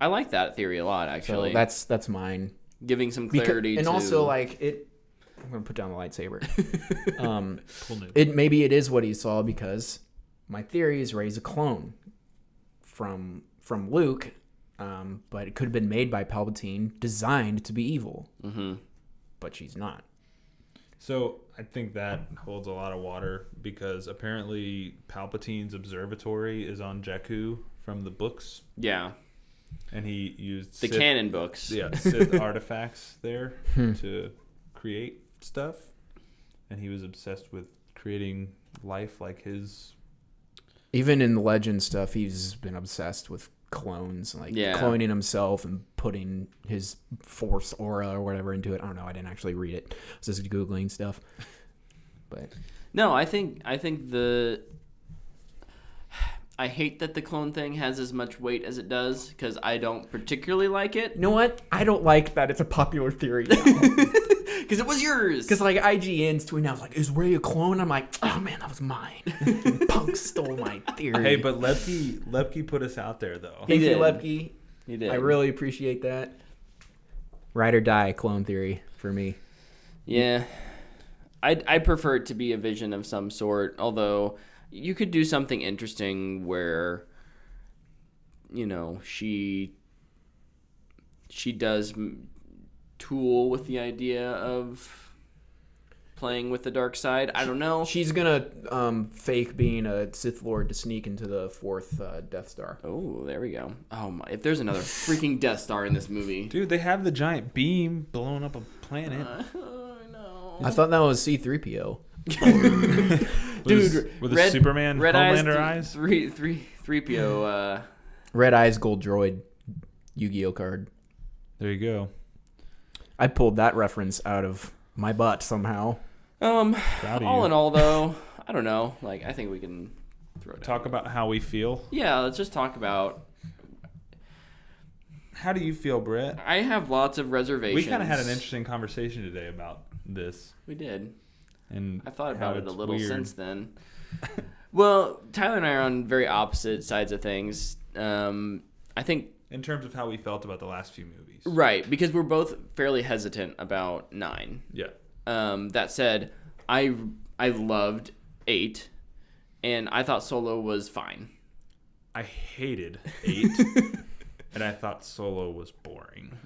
I like that theory a lot, So actually. that's mine. Giving some clarity and to... also like it. I'm gonna put down the lightsaber. cool news. Maybe it is what he saw because my theory is Rey's a clone from Luke, but it could have been made by Palpatine, designed to be evil. Mm-hmm. But she's not. So I think that holds a lot of water because apparently Palpatine's observatory is on Jakku from the books, Yeah. and he used The canon books. Yeah, Sith artifacts there to create stuff, and he was obsessed with creating life like his. Even in the legend stuff, he's been obsessed with clones, cloning himself and putting his Force aura or whatever into it. I don't know. I didn't actually read it. I was just Googling stuff. But No, I think I hate that the clone thing has as much weight as it does because I don't particularly like it. you know what? I don't like that it's a popular theory now. Because it was yours. Because like IGN's tweeting out like, "Is Rey a clone?" I'm like, "Oh man, that was mine." Punk stole my theory. Hey, but Lepke put us out there though. Thank you, did. Lepke. He did. I really appreciate that. Ride or die clone theory for me. Yeah. I prefer it to be a vision of some sort, although you could do something interesting where, you know, she does tool with the idea of playing with the dark side. I don't know. She's gonna fake being a Sith Lord to sneak into the 4th Death Star. Oh, there we go. Oh my! If there's another freaking Death Star in this movie, Dude, they have the giant beam blowing up a planet. I know. I thought that was C-3PO. Dude, with the Superman Red Homelander eyes. eyes. 3PO. Red Eyes Gold Droid Yu-Gi-Oh card. There you go. I pulled that reference out of my butt somehow. Proud of All you. in all, though, I don't know. Like, I think we can throw it. Talk about how we feel. Yeah, let's just talk about. How do you feel, Brett? I have lots of reservations. We kind of had an interesting conversation today about this. We did. And I thought how about it a it's little weird. since then. Well, Tyler and I are on very opposite sides of things. I think In terms of how we felt about the last few movies. right, because we're both fairly hesitant about 9. Yeah. That said, I loved 8, and I thought Solo was fine. I hated 8, and I thought Solo was boring.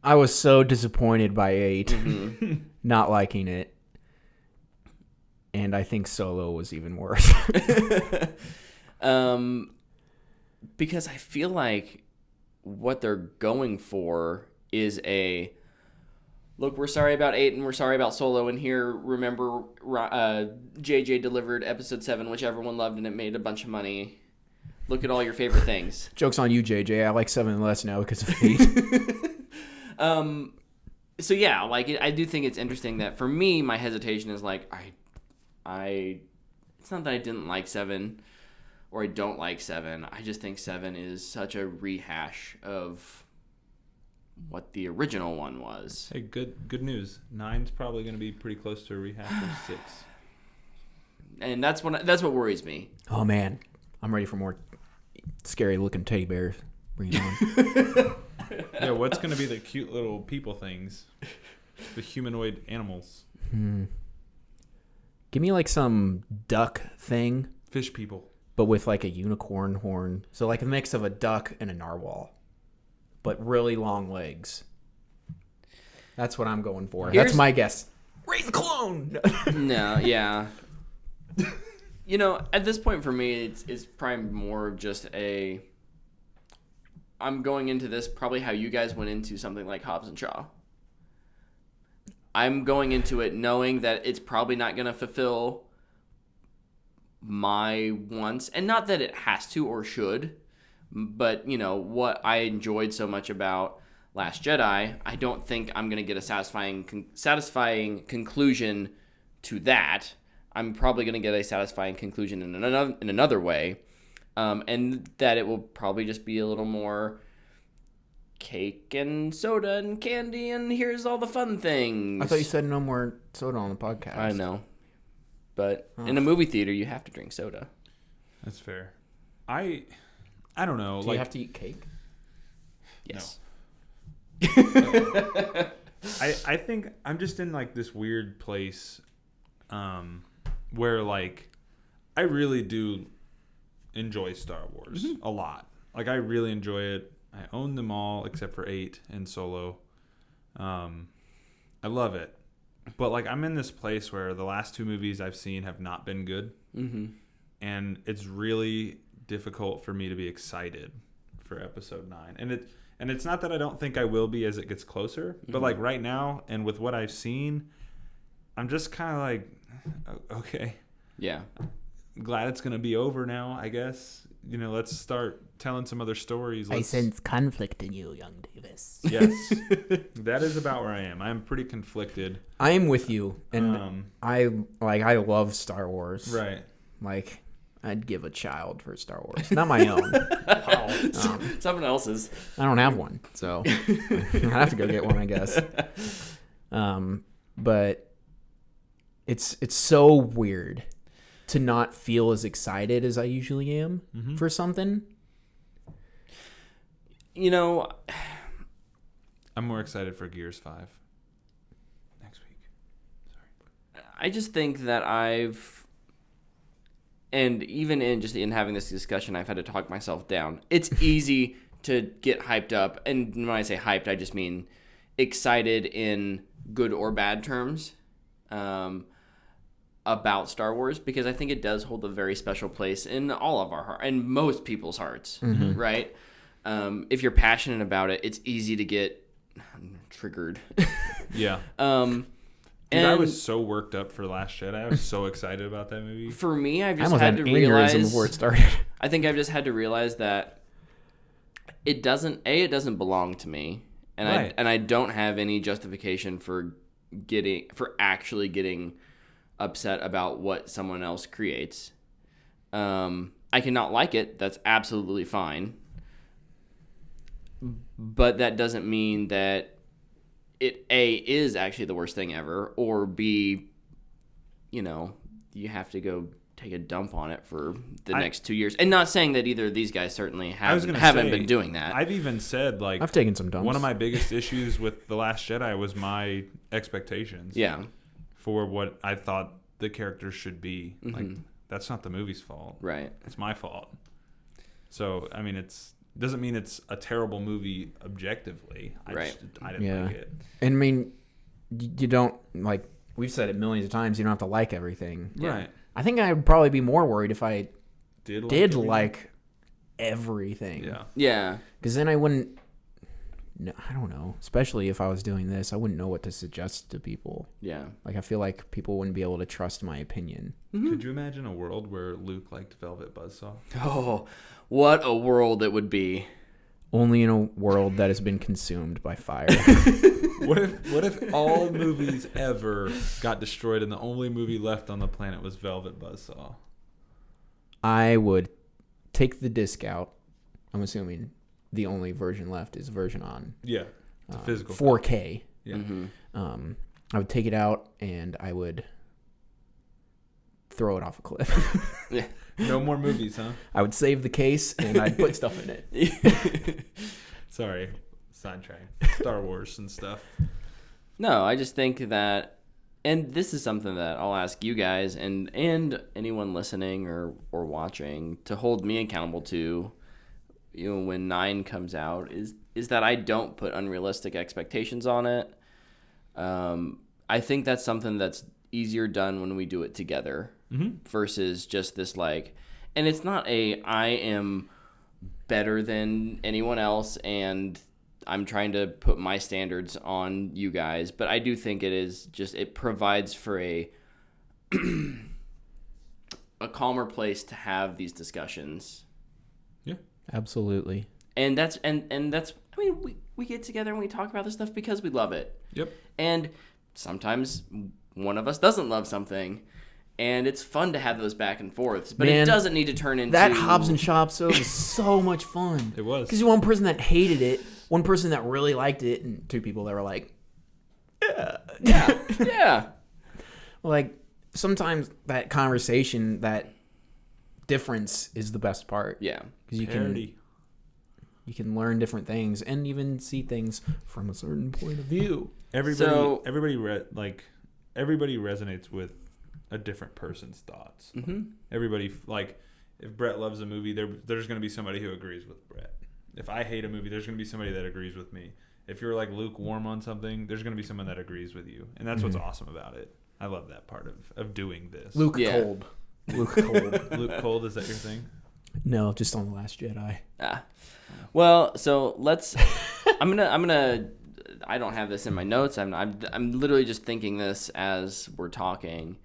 I was so disappointed by 8, Mm-hmm. not liking it. And I think Solo was even worse. Because I feel like what they're going for is a look, we're sorry about 8 and we're sorry about Solo, and here, remember, JJ delivered episode 7, which everyone loved, and it made a bunch of money. Look at all your favorite things. Joke's on you, JJ. I like 7 less now because of 8. So yeah, like I do think it's interesting that for me, my hesitation is like it's not that I didn't like 7 or I don't like 7. I just think 7 is such a rehash of what the original one was. Hey, good news. 9's probably going to be pretty close to a rehash of 6. And that's what worries me. Oh, man. I'm ready for more scary-looking teddy bears. Bring it on. Yeah, what's going to be the cute little people things? The humanoid animals. Give me, like, some duck thing, Fish people. but with, like, a unicorn horn. So, like, a mix of a duck and a narwhal, but really long legs. That's what I'm going for. That's my guess. Raise the clone! No, yeah. You know, at this point for me, it's probably more of just I'm going into this probably how you guys went into something like Hobbs and Shaw. I'm going into it knowing that it's probably not going to fulfill my wants, and not that it has to or should, but, you know, what I enjoyed so much about Last Jedi, I don't think I'm going to get a satisfying conclusion to that. I'm probably going to get a satisfying conclusion in another way, and that it will probably just be a little more cake and soda and candy and here's all the fun things. I thought you said no more soda on the podcast. I know, but in a movie theater you have to drink soda. That's fair. I don't know. Do you have to eat cake? Yes. I think I'm just in like this weird place where like I really do enjoy Star Wars a lot. Like I really enjoy it. I own them all except for 8 and Solo. I love it. But like I'm in this place where the last 2 movies I've seen have not been good. Mm-hmm. And it's really difficult for me to be excited for episode 9. And it's not that I don't think I will be as it gets closer, but like right now and with what I've seen, I'm just kind of like, okay. Yeah. Glad it's going to be over now, I guess. You know, let's start telling some other stories. I sense conflict in you, young Davis. Yes. That is about where I am. I'm pretty conflicted. I am with you, and I love Star Wars. Right. Like, I'd give a child for Star Wars, not my own. Someone else's. I don't have one, so I have to go get one, I guess. But it's so weird to not feel as excited as I usually am for something. You know, I'm more excited for Gears 5 next week. Sorry. I just think that and even in having this discussion, I've had to talk myself down. It's easy to get hyped up. And when I say hyped, I just mean excited in good or bad terms about Star Wars, because I think it does hold a very special place in all of our hearts and most people's hearts, right? If you're passionate about it, it's easy to get triggered. Yeah. And I was so worked up for Last Jedi. I was so excited about that movie. For me, I've I just almost had had to an aneurysm realize. before it started. I think I've just had to realize that it doesn't belong to me, and Right. I don't have any justification for actually getting upset about what someone else creates. I cannot like it. That's absolutely fine. But that doesn't mean that it A, is actually the worst thing ever, or B, you know, you have to go take a dump on it for the next 2 years. And not saying that either of these guys certainly haven't been doing that. I've even said, like, I've taken some dumps. One of my biggest issues with The Last Jedi was my expectations. Yeah. For what I thought the characters should be. Mm-hmm. Like, that's not the movie's fault. Right. It's my fault. So, I mean, doesn't mean it's a terrible movie objectively. I didn't like it. And I mean, you don't, like, we've said it millions of times, you don't have to like everything. Right. I think I would probably be more worried if I did like everything. Yeah. Yeah. Because then I wouldn't, no, I don't know. Especially if I was doing this, I wouldn't know what to suggest to people. Yeah. Like, I feel like people wouldn't be able to trust my opinion. Mm-hmm. Could you imagine a world where Luke liked Velvet Buzzsaw? Oh, what a world it would be. Only in a world that has been consumed by fire. What if all movies ever got destroyed and the only movie left on the planet was Velvet Buzzsaw? I would take the disc out. I'm assuming the only version left is version on. Yeah, the physical 4K. Yeah. Mm-hmm. I would take it out and I would throw it off a cliff. Yeah. No more movies, huh? I would save the case and I'd put stuff in it. Sorry, sidetrack. Star Wars and stuff. No, I just think that, and this is something that I'll ask you guys and anyone listening or watching to hold me accountable to, you know, when 9 comes out, is that I don't put unrealistic expectations on it. I think that's something that's easier done when we do it together versus just this, like, and it's not I am better than anyone else and I'm trying to put my standards on you guys, but I do think it is just, it provides for a calmer place to have these discussions. Yeah, absolutely. And that's I mean, we get together and we talk about this stuff because we love it. Yep. And sometimes one of us doesn't love something, and it's fun to have those back and forths, but it doesn't need to turn into that Hobbs and Shaw episode was so much fun. It was. Because one person that hated it, one person that really liked it, and two people that were like, yeah. Like, sometimes that conversation, that difference is the best part. Yeah. Because you can learn different things and even see things from a certain point of view. Everybody resonates with a different person's thoughts. Mm-hmm. Everybody, like, if Brett loves a movie, there's going to be somebody who agrees with Brett. If I hate a movie, there's going to be somebody that agrees with me. If you're, like, lukewarm on something, there's going to be someone that agrees with you. And that's what's awesome about it. I love that part of doing this. Luke Cold. Luke, is that your thing? No, just on The Last Jedi. Well, so let's. I'm gonna. I don't have this in my notes. I'm literally just thinking this as we're talking.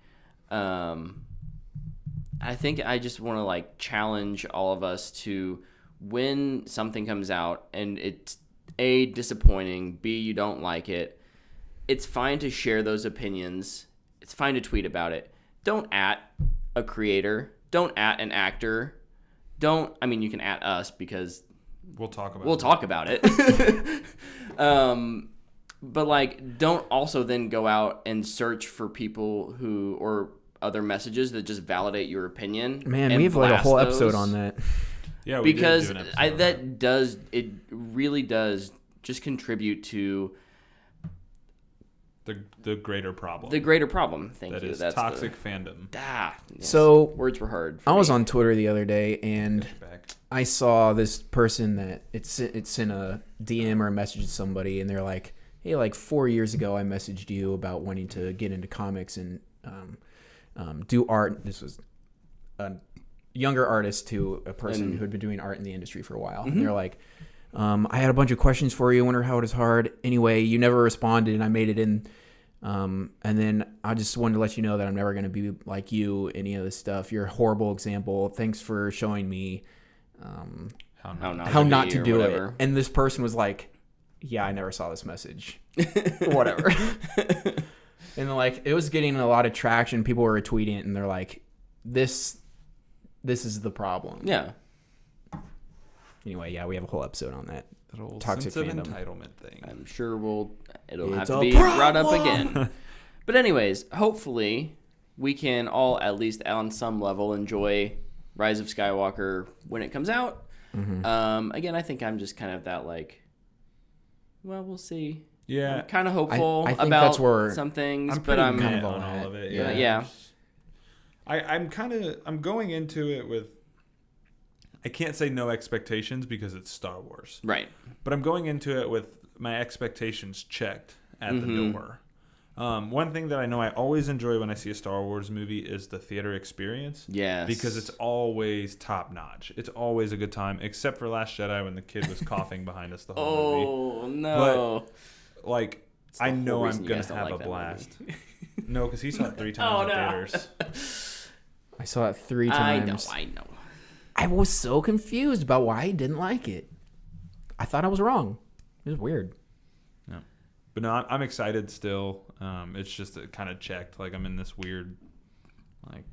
I think I just want to, like, challenge all of us to, when something comes out and it's A, disappointing, B, you don't like it, it's fine to share those opinions. It's fine to tweet about it. Don't at a creator. Don't at an actor. You can at us because we'll talk about it. But, like, don't also then go out and search for people or other messages that just validate your opinion. Man, we have like a whole episode on that. Yeah, we because did do an episode it really does just contribute to the greater problem. The greater problem. Thank you. That's toxic fandom. Yes. So words were heard. I was on Twitter the other day and I saw this person that it sent a DM or a message to somebody, and they're like, "Hey, like 4 years ago, I messaged you about wanting to get into comics and do art." This was a younger artist to a person who had been doing art in the industry for a while. Mm-hmm. And they're like, "I had a bunch of questions for you. I wonder how it is hard. Anyway, you never responded, and I made it in. And then I just wanted to let you know that I'm never going to be like you, any of this stuff. You're a horrible example. Thanks for showing me how not to do it." And this person was like, "Yeah, I never saw this message." Whatever. And like, it was getting a lot of traction. People were retweeting it, and they're like, this is the problem. Yeah. Anyway, yeah, we have a whole episode on that. That whole toxic sense fandom of entitlement thing. I'm sure we'll it'll have It's to a be brought up again. But anyways, hopefully we can all, at least on some level, enjoy Rise of Skywalker when it comes out. Again, I think I'm just kind of that like, well, we'll see. Yeah. I'm kind of hopeful I think about that's where some things, I'm but pretty I'm meh kind of on on all it. of it. Yeah. Yeah. I'm going into it with, I can't say no expectations because it's Star Wars. right. But I'm going into it with my expectations checked at the door. One thing that I know I always enjoy when I see a Star Wars movie is the theater experience. Yes. Because it's always top notch. It's always a good time, except for Last Jedi when the kid was coughing behind us the whole movie. Oh no. But, like, the I whole know I'm reason you going guys to don't have like a that blast. movie. No, because he saw it 3 times in theaters. I saw it 3 times. I know. I was so confused about why I didn't like it. I thought I was wrong. It was weird. No. But no, I'm excited still. It's just kind of checked. Like, I'm in this weird, like,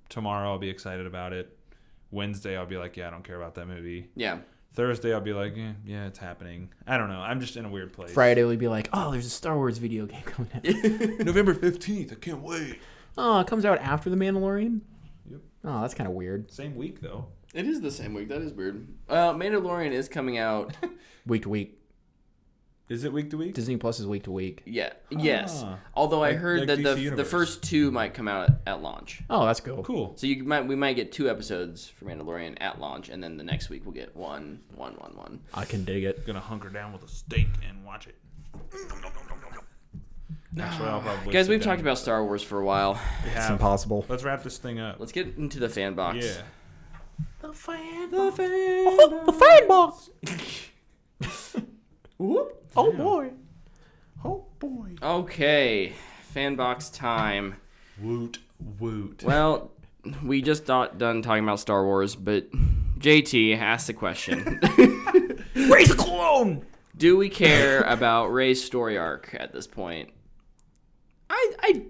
tomorrow I'll be excited about it. Wednesday I'll be like, yeah, I don't care about that movie. Yeah. Thursday I'll be like, yeah, it's happening. I don't know. I'm just in a weird place. Friday we'd be like, oh, there's a Star Wars video game coming out. November 15th. I can't wait. Oh, it comes out after The Mandalorian? Yep. Oh, that's kind of weird. Same week, though. It is the same week. That is weird. Mandalorian is coming out. Week to week. Is it week to week? Disney Plus is week to week. Yeah. Yes. Ah. Although I Like- heard like that DC the Universe. first 2 might come out at launch. Oh, that's cool. Cool. So we might get 2 episodes for Mandalorian at launch, and then the next week we'll get one. I can dig it. Gonna hunker down with a steak and watch it. Actually, I'll probably Guys, sit we've down talked about Star Wars for a while. We It's have. impossible. Let's wrap this thing up. Let's get into the fan box. Yeah. The fan box. Oh, boy. Oh boy. Okay, fan box time. Woot woot. Well, we just got done talking about Star Wars, but JT asked the question: Raise a clone! do we care about Rey's story arc at this point?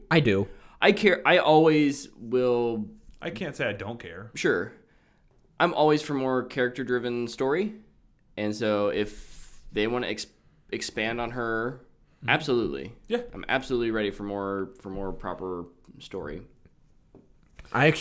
I do. I care. I always will. I can't say I don't care. Sure, I'm always for more character-driven story, and so if they want to expand on her, absolutely. Yeah. I'm absolutely ready for more proper story. I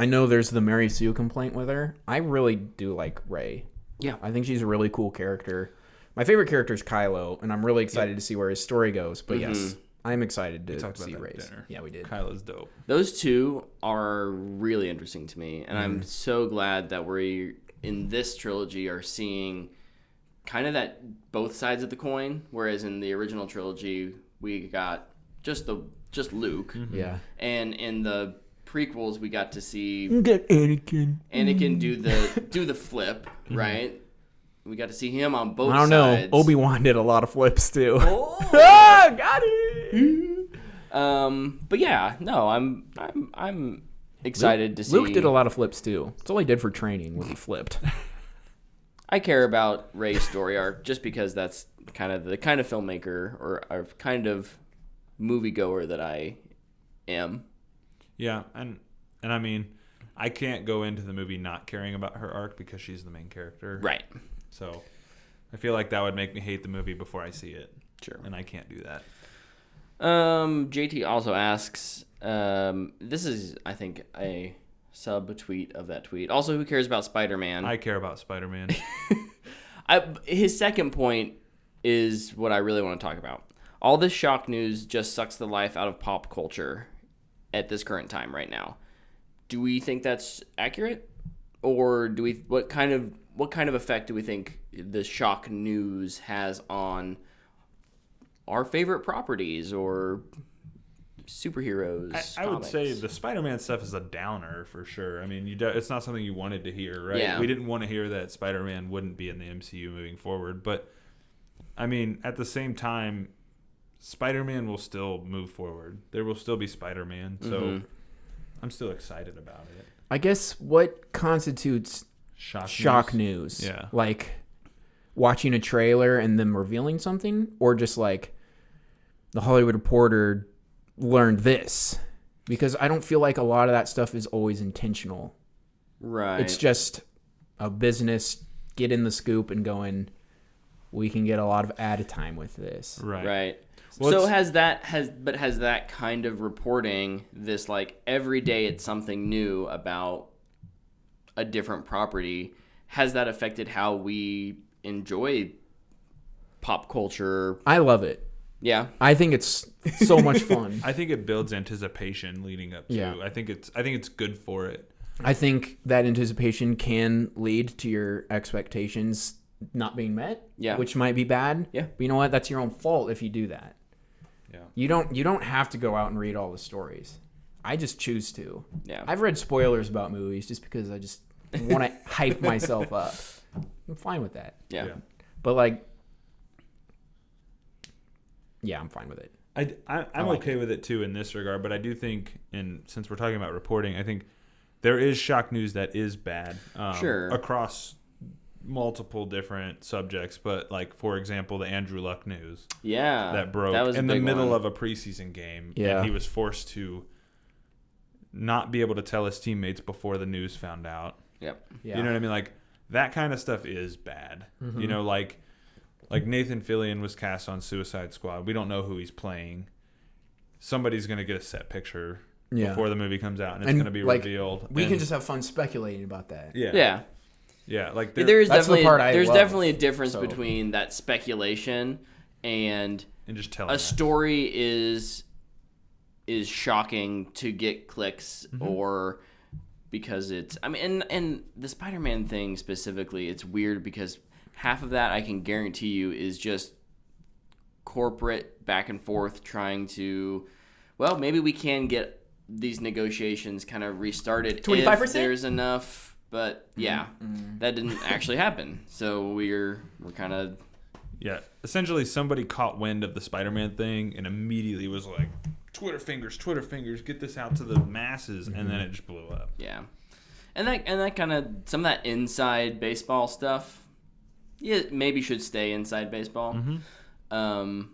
know there's the Mary Sue complaint with her. I really do like Rey. Yeah. I think she's a really cool character. My favorite character is Kylo, and I'm really excited to see where his story goes. But yes, I'm excited to talked about see that at Rey's. dinner. Yeah, we did. Kylo's dope. Those 2 are really interesting to me, and I'm so glad that we in this trilogy are seeing kind of that both sides of the coin. Whereas in the original trilogy, we got just Luke, Yeah. and in the prequels, we got to see Get Anakin. Anakin do the flip, right? We got to see him on both I don't sides. know. Obi-Wan did a lot of flips too. Oh. Ah, got it. But yeah, no, I'm excited to see. Luke did a lot of flips too. That's all he did for training was he flipped. I care about Rey's story arc just because that's kind of the kind of filmmaker or kind of moviegoer that I am. Yeah, and I mean, I can't go into the movie not caring about her arc because she's the main character. Right. So I feel like that would make me hate the movie before I see it. Sure. And I can't do that. JT also asks, this is, I think, a sub-tweet of that tweet. Also, who cares about Spider-Man? I care about Spider-Man. His second point is what I really want to talk about. All this shock news just sucks the life out of pop culture at this current time right now. Do we think that's accurate? Or do we what kind of effect do we think the shock news has on our favorite properties or superheroes? I would say the Spider-Man stuff is a downer for sure. I mean, it's not something you wanted to hear, right? Yeah. We didn't want to hear that Spider-Man wouldn't be in the MCU moving forward. But, I mean, at the same time, Spider-Man will still move forward. There will still be Spider-Man. So I'm still excited about it. I guess what constitutes shock news? Yeah. Like watching a trailer and them revealing something, or just like the Hollywood Reporter learned this? Because I don't feel like a lot of that stuff is always intentional. Right. It's just a business getting the scoop and going, we can get a lot of ad time with this. Right. Well, So has that kind of reporting, this like every day it's something new about a different property, has that affected how we enjoy pop culture? I love it. Yeah. I think it's so much fun. I think it builds anticipation leading up to. Yeah. I think it's good for it. I think that anticipation can lead to your expectations not being met, Yeah. which might be bad. Yeah. But you know what? That's your own fault if you do that. Yeah. You don't have to go out and read all the stories. I just choose to. Yeah. I've read spoilers about movies just because I just want to hype myself up. I'm fine with that. Yeah. But like, yeah, I'm fine with it. I'm okay with it too in this regard, but I do think, and since we're talking about reporting, I think there is shock news that is bad. Sure. Across multiple different subjects, but like for example, the Andrew Luck news that broke That was in a the big middle one. of a preseason game, Yeah. and he was forced to not be able to tell his teammates before the news found out. Yep. Yeah. You know what I mean? Like that kind of stuff is bad. You know, like Nathan Fillion was cast on Suicide Squad. We don't know who he's playing. Somebody's gonna get a set picture before the movie comes out, and it's gonna be revealed. We and, can just have fun speculating about that. yeah. Like There's That's the definitely part I there's love, definitely a difference so. between that speculation and just telling a us. story is shocking to get clicks or because it's and the Spider-Man thing specifically, it's weird because half of that I can guarantee you is just corporate back and forth trying to, well, maybe we can get these negotiations kind of restarted 25%? if there's enough. But yeah, that didn't actually happen. So we're kind of essentially somebody caught wind of the Spider-Man thing and immediately was like, Twitter fingers, get this out to the masses, and then it just blew up. yeah, and that kind of some of that inside baseball stuff, maybe should stay inside baseball. But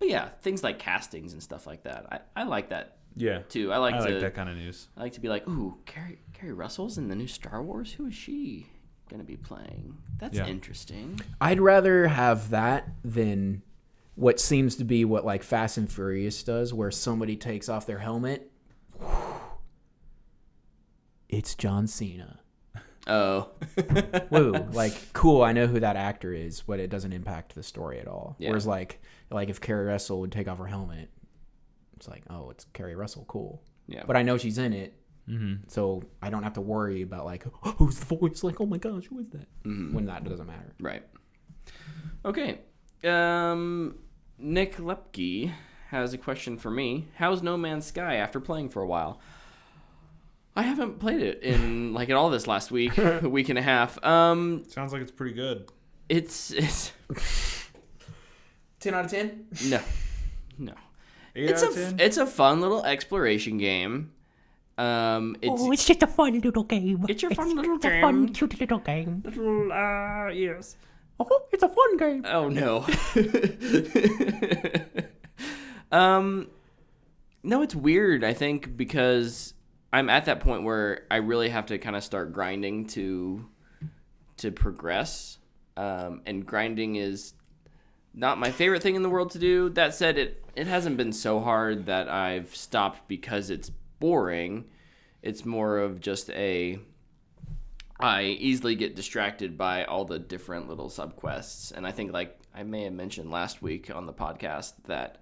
yeah, things like castings and stuff like that, I like that. Yeah, too. I like that kind of news. I like to be like, ooh, Carrie Russell's in the new Star Wars. Who is she gonna be playing? That's interesting. I'd rather have that than what seems to be what like Fast and Furious does, where somebody takes off their helmet. It's John Cena. Oh, Woo! Like, cool. I know who that actor is, but it doesn't impact the story at all. Yeah. Whereas, like if Carrie Russell would take off her helmet, it's like, oh, it's Carrie Russell, cool. Yeah. But I know she's in it, so I don't have to worry about like, oh, who's the voice? Like, oh my gosh, who is that? When that doesn't matter. right. Okay. Nick Lepke has a question for me. How's No Man's Sky after playing for a while? I haven't played it in like at all this last week, a week and a half. Sounds like it's pretty good. It's 10 out of 10? no. 8 out of 10? It's a fun little exploration game. It's just a fun little game. It's your fun little It's a game. fun, cute little game. Little yes. Oh, it's a fun game. Oh no. No, it's weird. I think because I'm at that point where I really have to kind of start grinding to progress. And grinding is not my favorite thing in the world to do. That said, it hasn't been so hard that I've stopped because it's boring. It's more of just I easily get distracted by all the different little subquests. And I think like I may have mentioned last week on the podcast that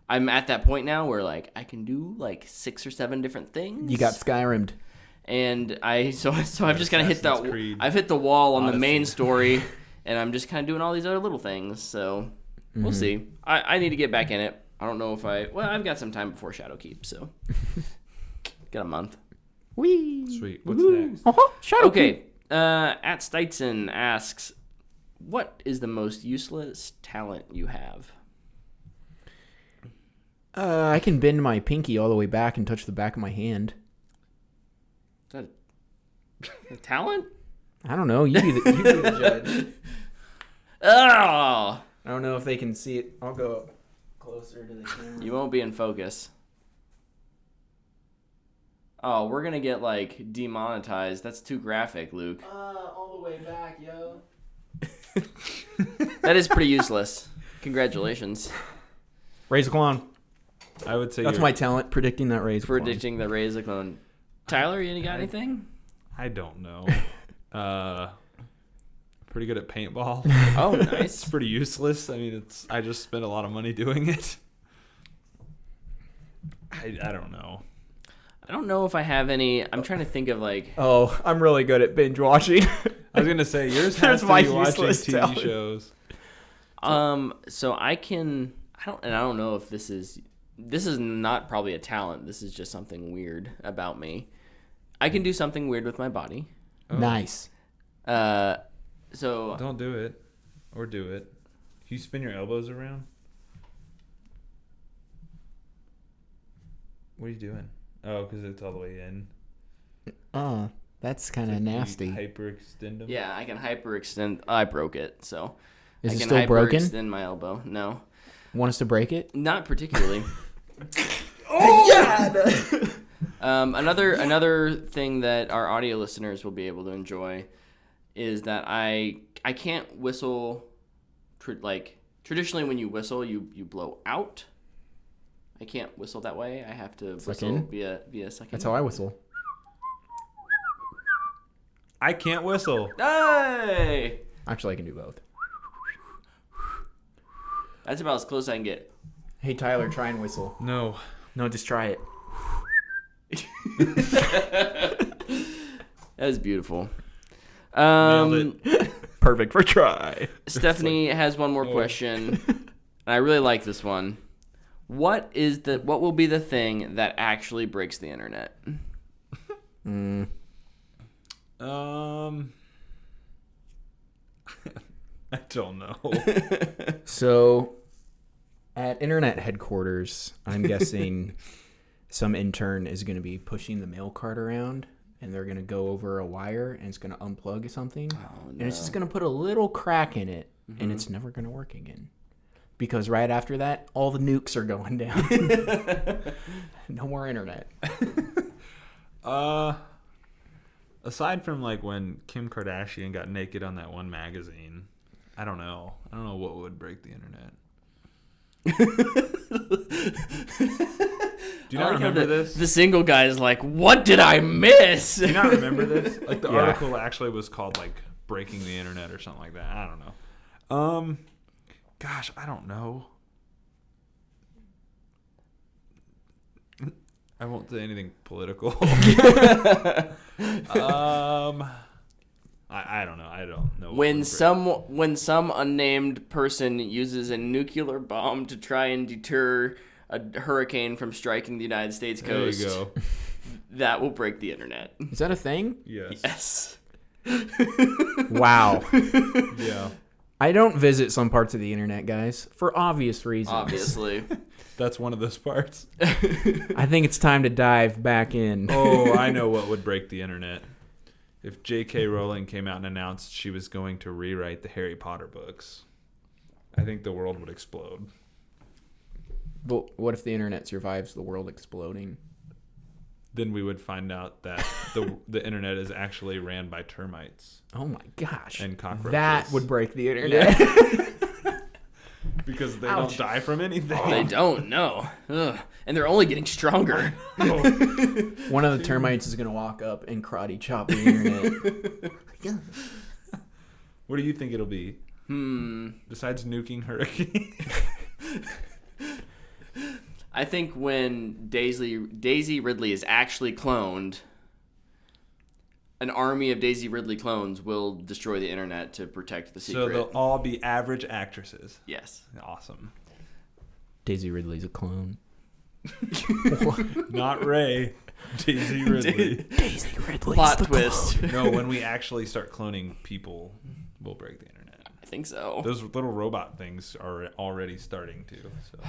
I'm at that point now where like I can do like 6 or 7 different things. You got Skyrim'd. And I've just kind of hit Assassin's Creed. I've hit the wall on the Odyssey. main story, and I'm just kind of doing all these other little things. So we'll see. I need to get back in it. I don't know if I've got some time before Shadowkeep, so got a month. Wee. Sweet. What's next? Shadow Okay. At Steitzen asks, what is the most useless talent you have? I can bend my pinky all the way back and touch the back of my hand. Is that a talent? I don't know. You be the judge. Oh, I don't know if they can see it. I'll go closer to the camera. you won't be in focus. Oh, we're gonna get like demonetized. That's too graphic, Luke. All the way back, yo. That is pretty useless. Congratulations. Raise a clone. I would say That's my talent, predicting that raise a clone. Predicting the raise a clone. Tyler, you got anything? I don't know. Pretty good at paintball. Oh, It's nice. pretty useless. I mean, I just spent a lot of money doing it. I don't know. I don't know if I have any. I'm trying to think of like. Oh, I'm really good at binge watching. I was gonna say yours There's has to my be watching useless TV talent. shows. So I don't know if this is not probably a talent. This is just something weird about me. I can do something weird with my body. Oh, Nice. So Don't do it, or do it. Can you spin your elbows around? What are you doing? Oh, because it's all the way in. Oh, that's kind of nasty. Hyperextend them. yeah, I can hyperextend. I broke it, so Is I it can still broken? hyperextend my elbow. No, Want us to break it? not particularly. Oh, Another thing that our audio listeners will be able to enjoy is that I can't whistle traditionally when you whistle you blow out. I can't whistle that way. I have to Suck whistle in? via sucking. That's how I whistle. I can't whistle. Hey! Actually, I can do both. That's about as close as I can get. Hey, Tyler, try and whistle. No. No, just try it. That was beautiful. Nailed Perfect for try. Stephanie has one more question. And I really like this one. What will be the thing that actually breaks the internet? I don't know. So, at internet headquarters, I'm guessing some intern is going to be pushing the mail cart around, and they're going to go over a wire, and it's going to unplug something, and it's just going to put a little crack in it, and it's never going to work again. Because right after that, all the nukes are going down. No more internet. Aside from like when Kim Kardashian got naked on that one magazine, I don't know. I don't know what would break the internet. Do you not remember this? The single guy is like, what did I miss? Do you not remember this? Like the Yeah. article actually was called like "Breaking the Internet" or something like that. I don't know. Gosh, I don't know. I won't say anything political. I don't know. I don't know. what When would some unnamed person uses a nuclear bomb to try and deter a hurricane from striking the United States break- there coast, you go. that will break the internet. Is that a thing? Yes. Yes. Wow. Yeah. I don't visit some parts of the internet, guys, for obvious reasons. Obviously. That's one of those parts. I think it's time to dive back in. Oh, I know what would break the internet. If J.K. Rowling came out and announced she was going to rewrite the Harry Potter books, I think the world would explode. But what if the internet survives the world exploding? Then we would find out that the internet is actually ran by termites Oh my gosh. and cockroaches. That would break the internet. because they Ouch. don't die from anything. They don't know. Ugh. And they're only getting stronger. One of the termites is going to walk up and karate chop the internet. What do you think it'll be? Besides nuking hurricane? I think when Daisy Ridley is actually cloned, an army of Daisy Ridley clones will destroy the internet to protect the So secret. they'll all be average actresses. Yes. Awesome. Daisy Ridley's a clone. Not Ray. Daisy Ridley. Daisy Ridley's Plot the twist. No, when we actually start cloning people, we'll break the internet. I think so. Those little robot things are already starting to. So.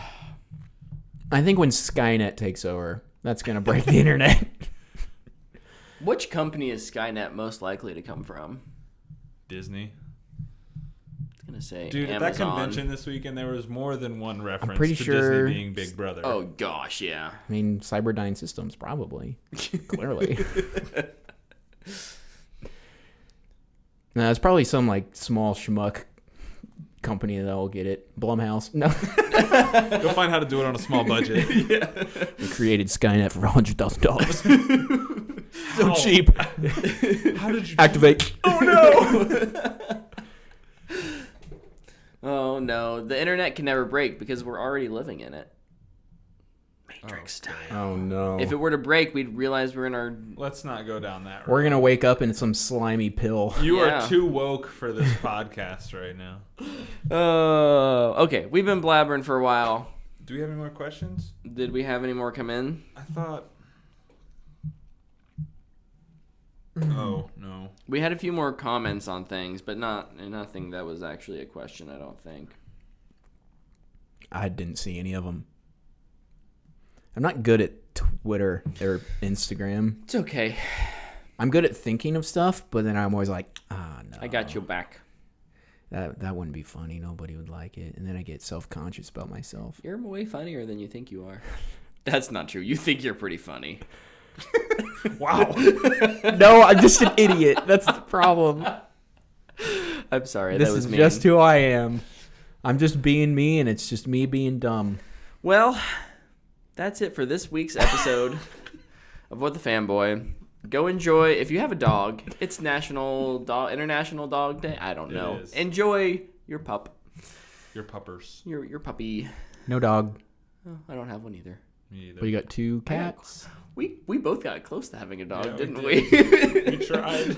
I think when Skynet takes over, that's going to break the internet. Which company is Skynet most likely to come from? Disney. I was going to say Dude, at Amazon. that convention this weekend, there was more than one reference pretty to sure- Disney being Big Brother. Oh, gosh, yeah. I mean, Cyberdyne Systems, probably. Clearly. No, it's probably some, like, small schmuck company that will get it. Blumhouse. No. Go find how to do it on a small budget. We created Skynet for $100,000. So How? cheap. How did you Activate. Oh no! Oh no, the internet can never break because we're already living in it. Matrix style. Oh no. If it were to break, we'd realize we're in our. Let's not go down that road. We're gonna wake up in some slimy pill. You Yeah. are too woke for this podcast right now. Okay, we've been blabbering for a while. Do we have any more questions? Did we have any more come in? I thought. Oh no. We had a few more comments on things, but nothing that was actually a question, I don't think. I didn't see any of them. I'm not good at Twitter or Instagram. It's okay. I'm good at thinking of stuff, but then I'm always like, no. I got your back. That wouldn't be funny. Nobody would like it. And then I get self-conscious about myself. You're way funnier than you think you are. That's not true. You think you're pretty funny. Wow. No, I'm just an idiot. That's the problem. I'm sorry. This that was is mean. just who I am. I'm just being me, and it's just me being dumb. Well, that's it for this week's episode of What the Fanboy. Go enjoy. If you have a dog, it's International Dog Day. I don't know. is. Enjoy your pup. Your puppers. Your puppy. No dog. Oh, I don't have one either. Me either. But you got 2 cats. We both got close to having a dog, Yeah, didn't we we? We tried.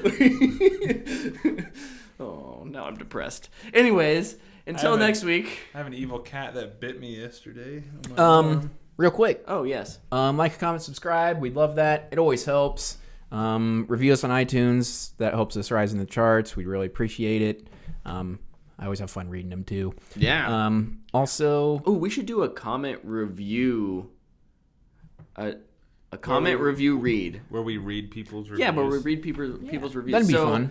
Oh, now I'm depressed. Anyways, until haven't- next week. I have an evil cat that bit me yesterday. on my arm. Real quick. Oh, yes. Like, comment, subscribe. We'd love that. It always helps. Review us on iTunes. That helps us rise in the charts. We really appreciate it. I always have fun reading them too. Yeah. Also, Oh, we should do a comment review. A comment review read. Where we read people's reviews. Yeah, but we read people's reviews. that'd be So, fun.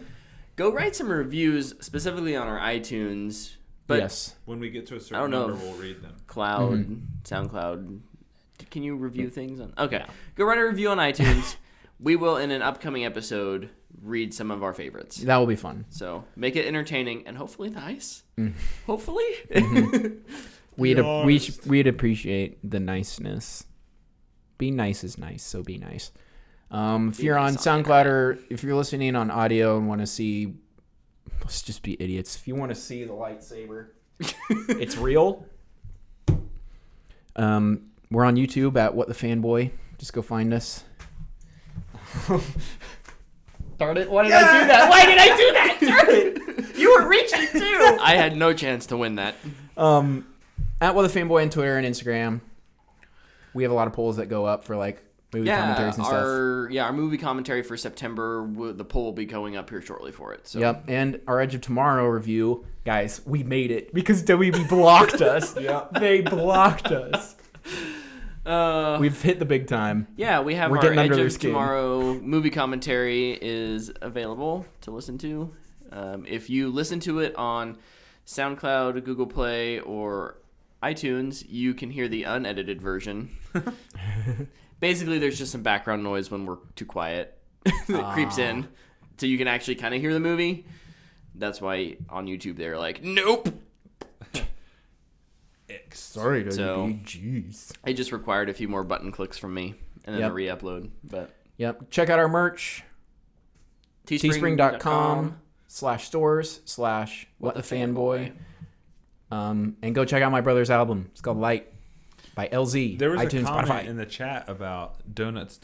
Go write some reviews specifically on our iTunes. But Yes. When we get to a I certain don't know. number, we'll read them. Cloud, SoundCloud. Can you review things on? Okay, go write a review on iTunes. We will, in an upcoming episode, read some of our favorites. That will be fun. So make it entertaining and hopefully nice. Hopefully. We'd appreciate the niceness. Be nice is nice, so be nice. If you're on nice on SoundCloud or if you're listening on audio and want to see, let's just be idiots. If you want to see the lightsaber, it's real. We're on YouTube at What the Fanboy. Just go find us. Darn it! Why did I do that? Why did I do that? Darn it! You were reaching too. I had no chance to win that. At What the Fanboy on Twitter and Instagram. We have a lot of polls that go up for like movie commentaries and stuff. Our movie commentary for September, the poll will be going up here shortly for it. So. Yep, and our Edge of Tomorrow review, guys, we made it because WB blocked us. Yeah, they blocked us. We've hit the big time. Yeah, we have We're our getting Edge under their of skin. Tomorrow movie commentary is available to listen to. If you listen to it on SoundCloud, Google Play, or iTunes, you can hear the unedited version. Basically, there's just some background noise when we're too quiet that creeps in, so you can actually kind of hear the movie. That's why on YouTube they're like, nope. Sorry, WB. So- Jeez. It just required a few more button clicks from me and then Yep. a re-upload. But Yep. Check out our merch. Teespring.com/stores/whatthefanboy. And go check out my brother's album. It's called Light by LZ. There was iTunes, a comment Spotify. in the chat about donuts.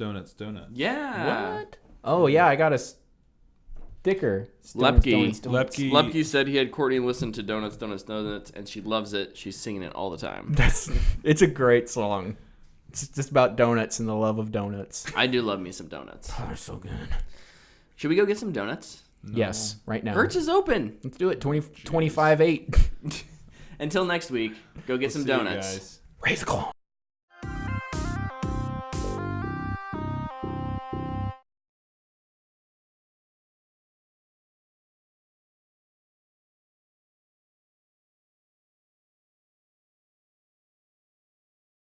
Yeah. What? Oh yeah, I got a sticker. Lepke. Lepke. Lepke said he had Courtney listen to Donuts, and she loves it. She's singing it all the time. It's a great song. It's just about donuts and the love of donuts. I do love me some donuts. Oh, they're so good. Should we go get some donuts? Yes, right now. Hertz is open. Let's do it. 25-8. Until next week, go get some See you donuts. guys. Raise the claw.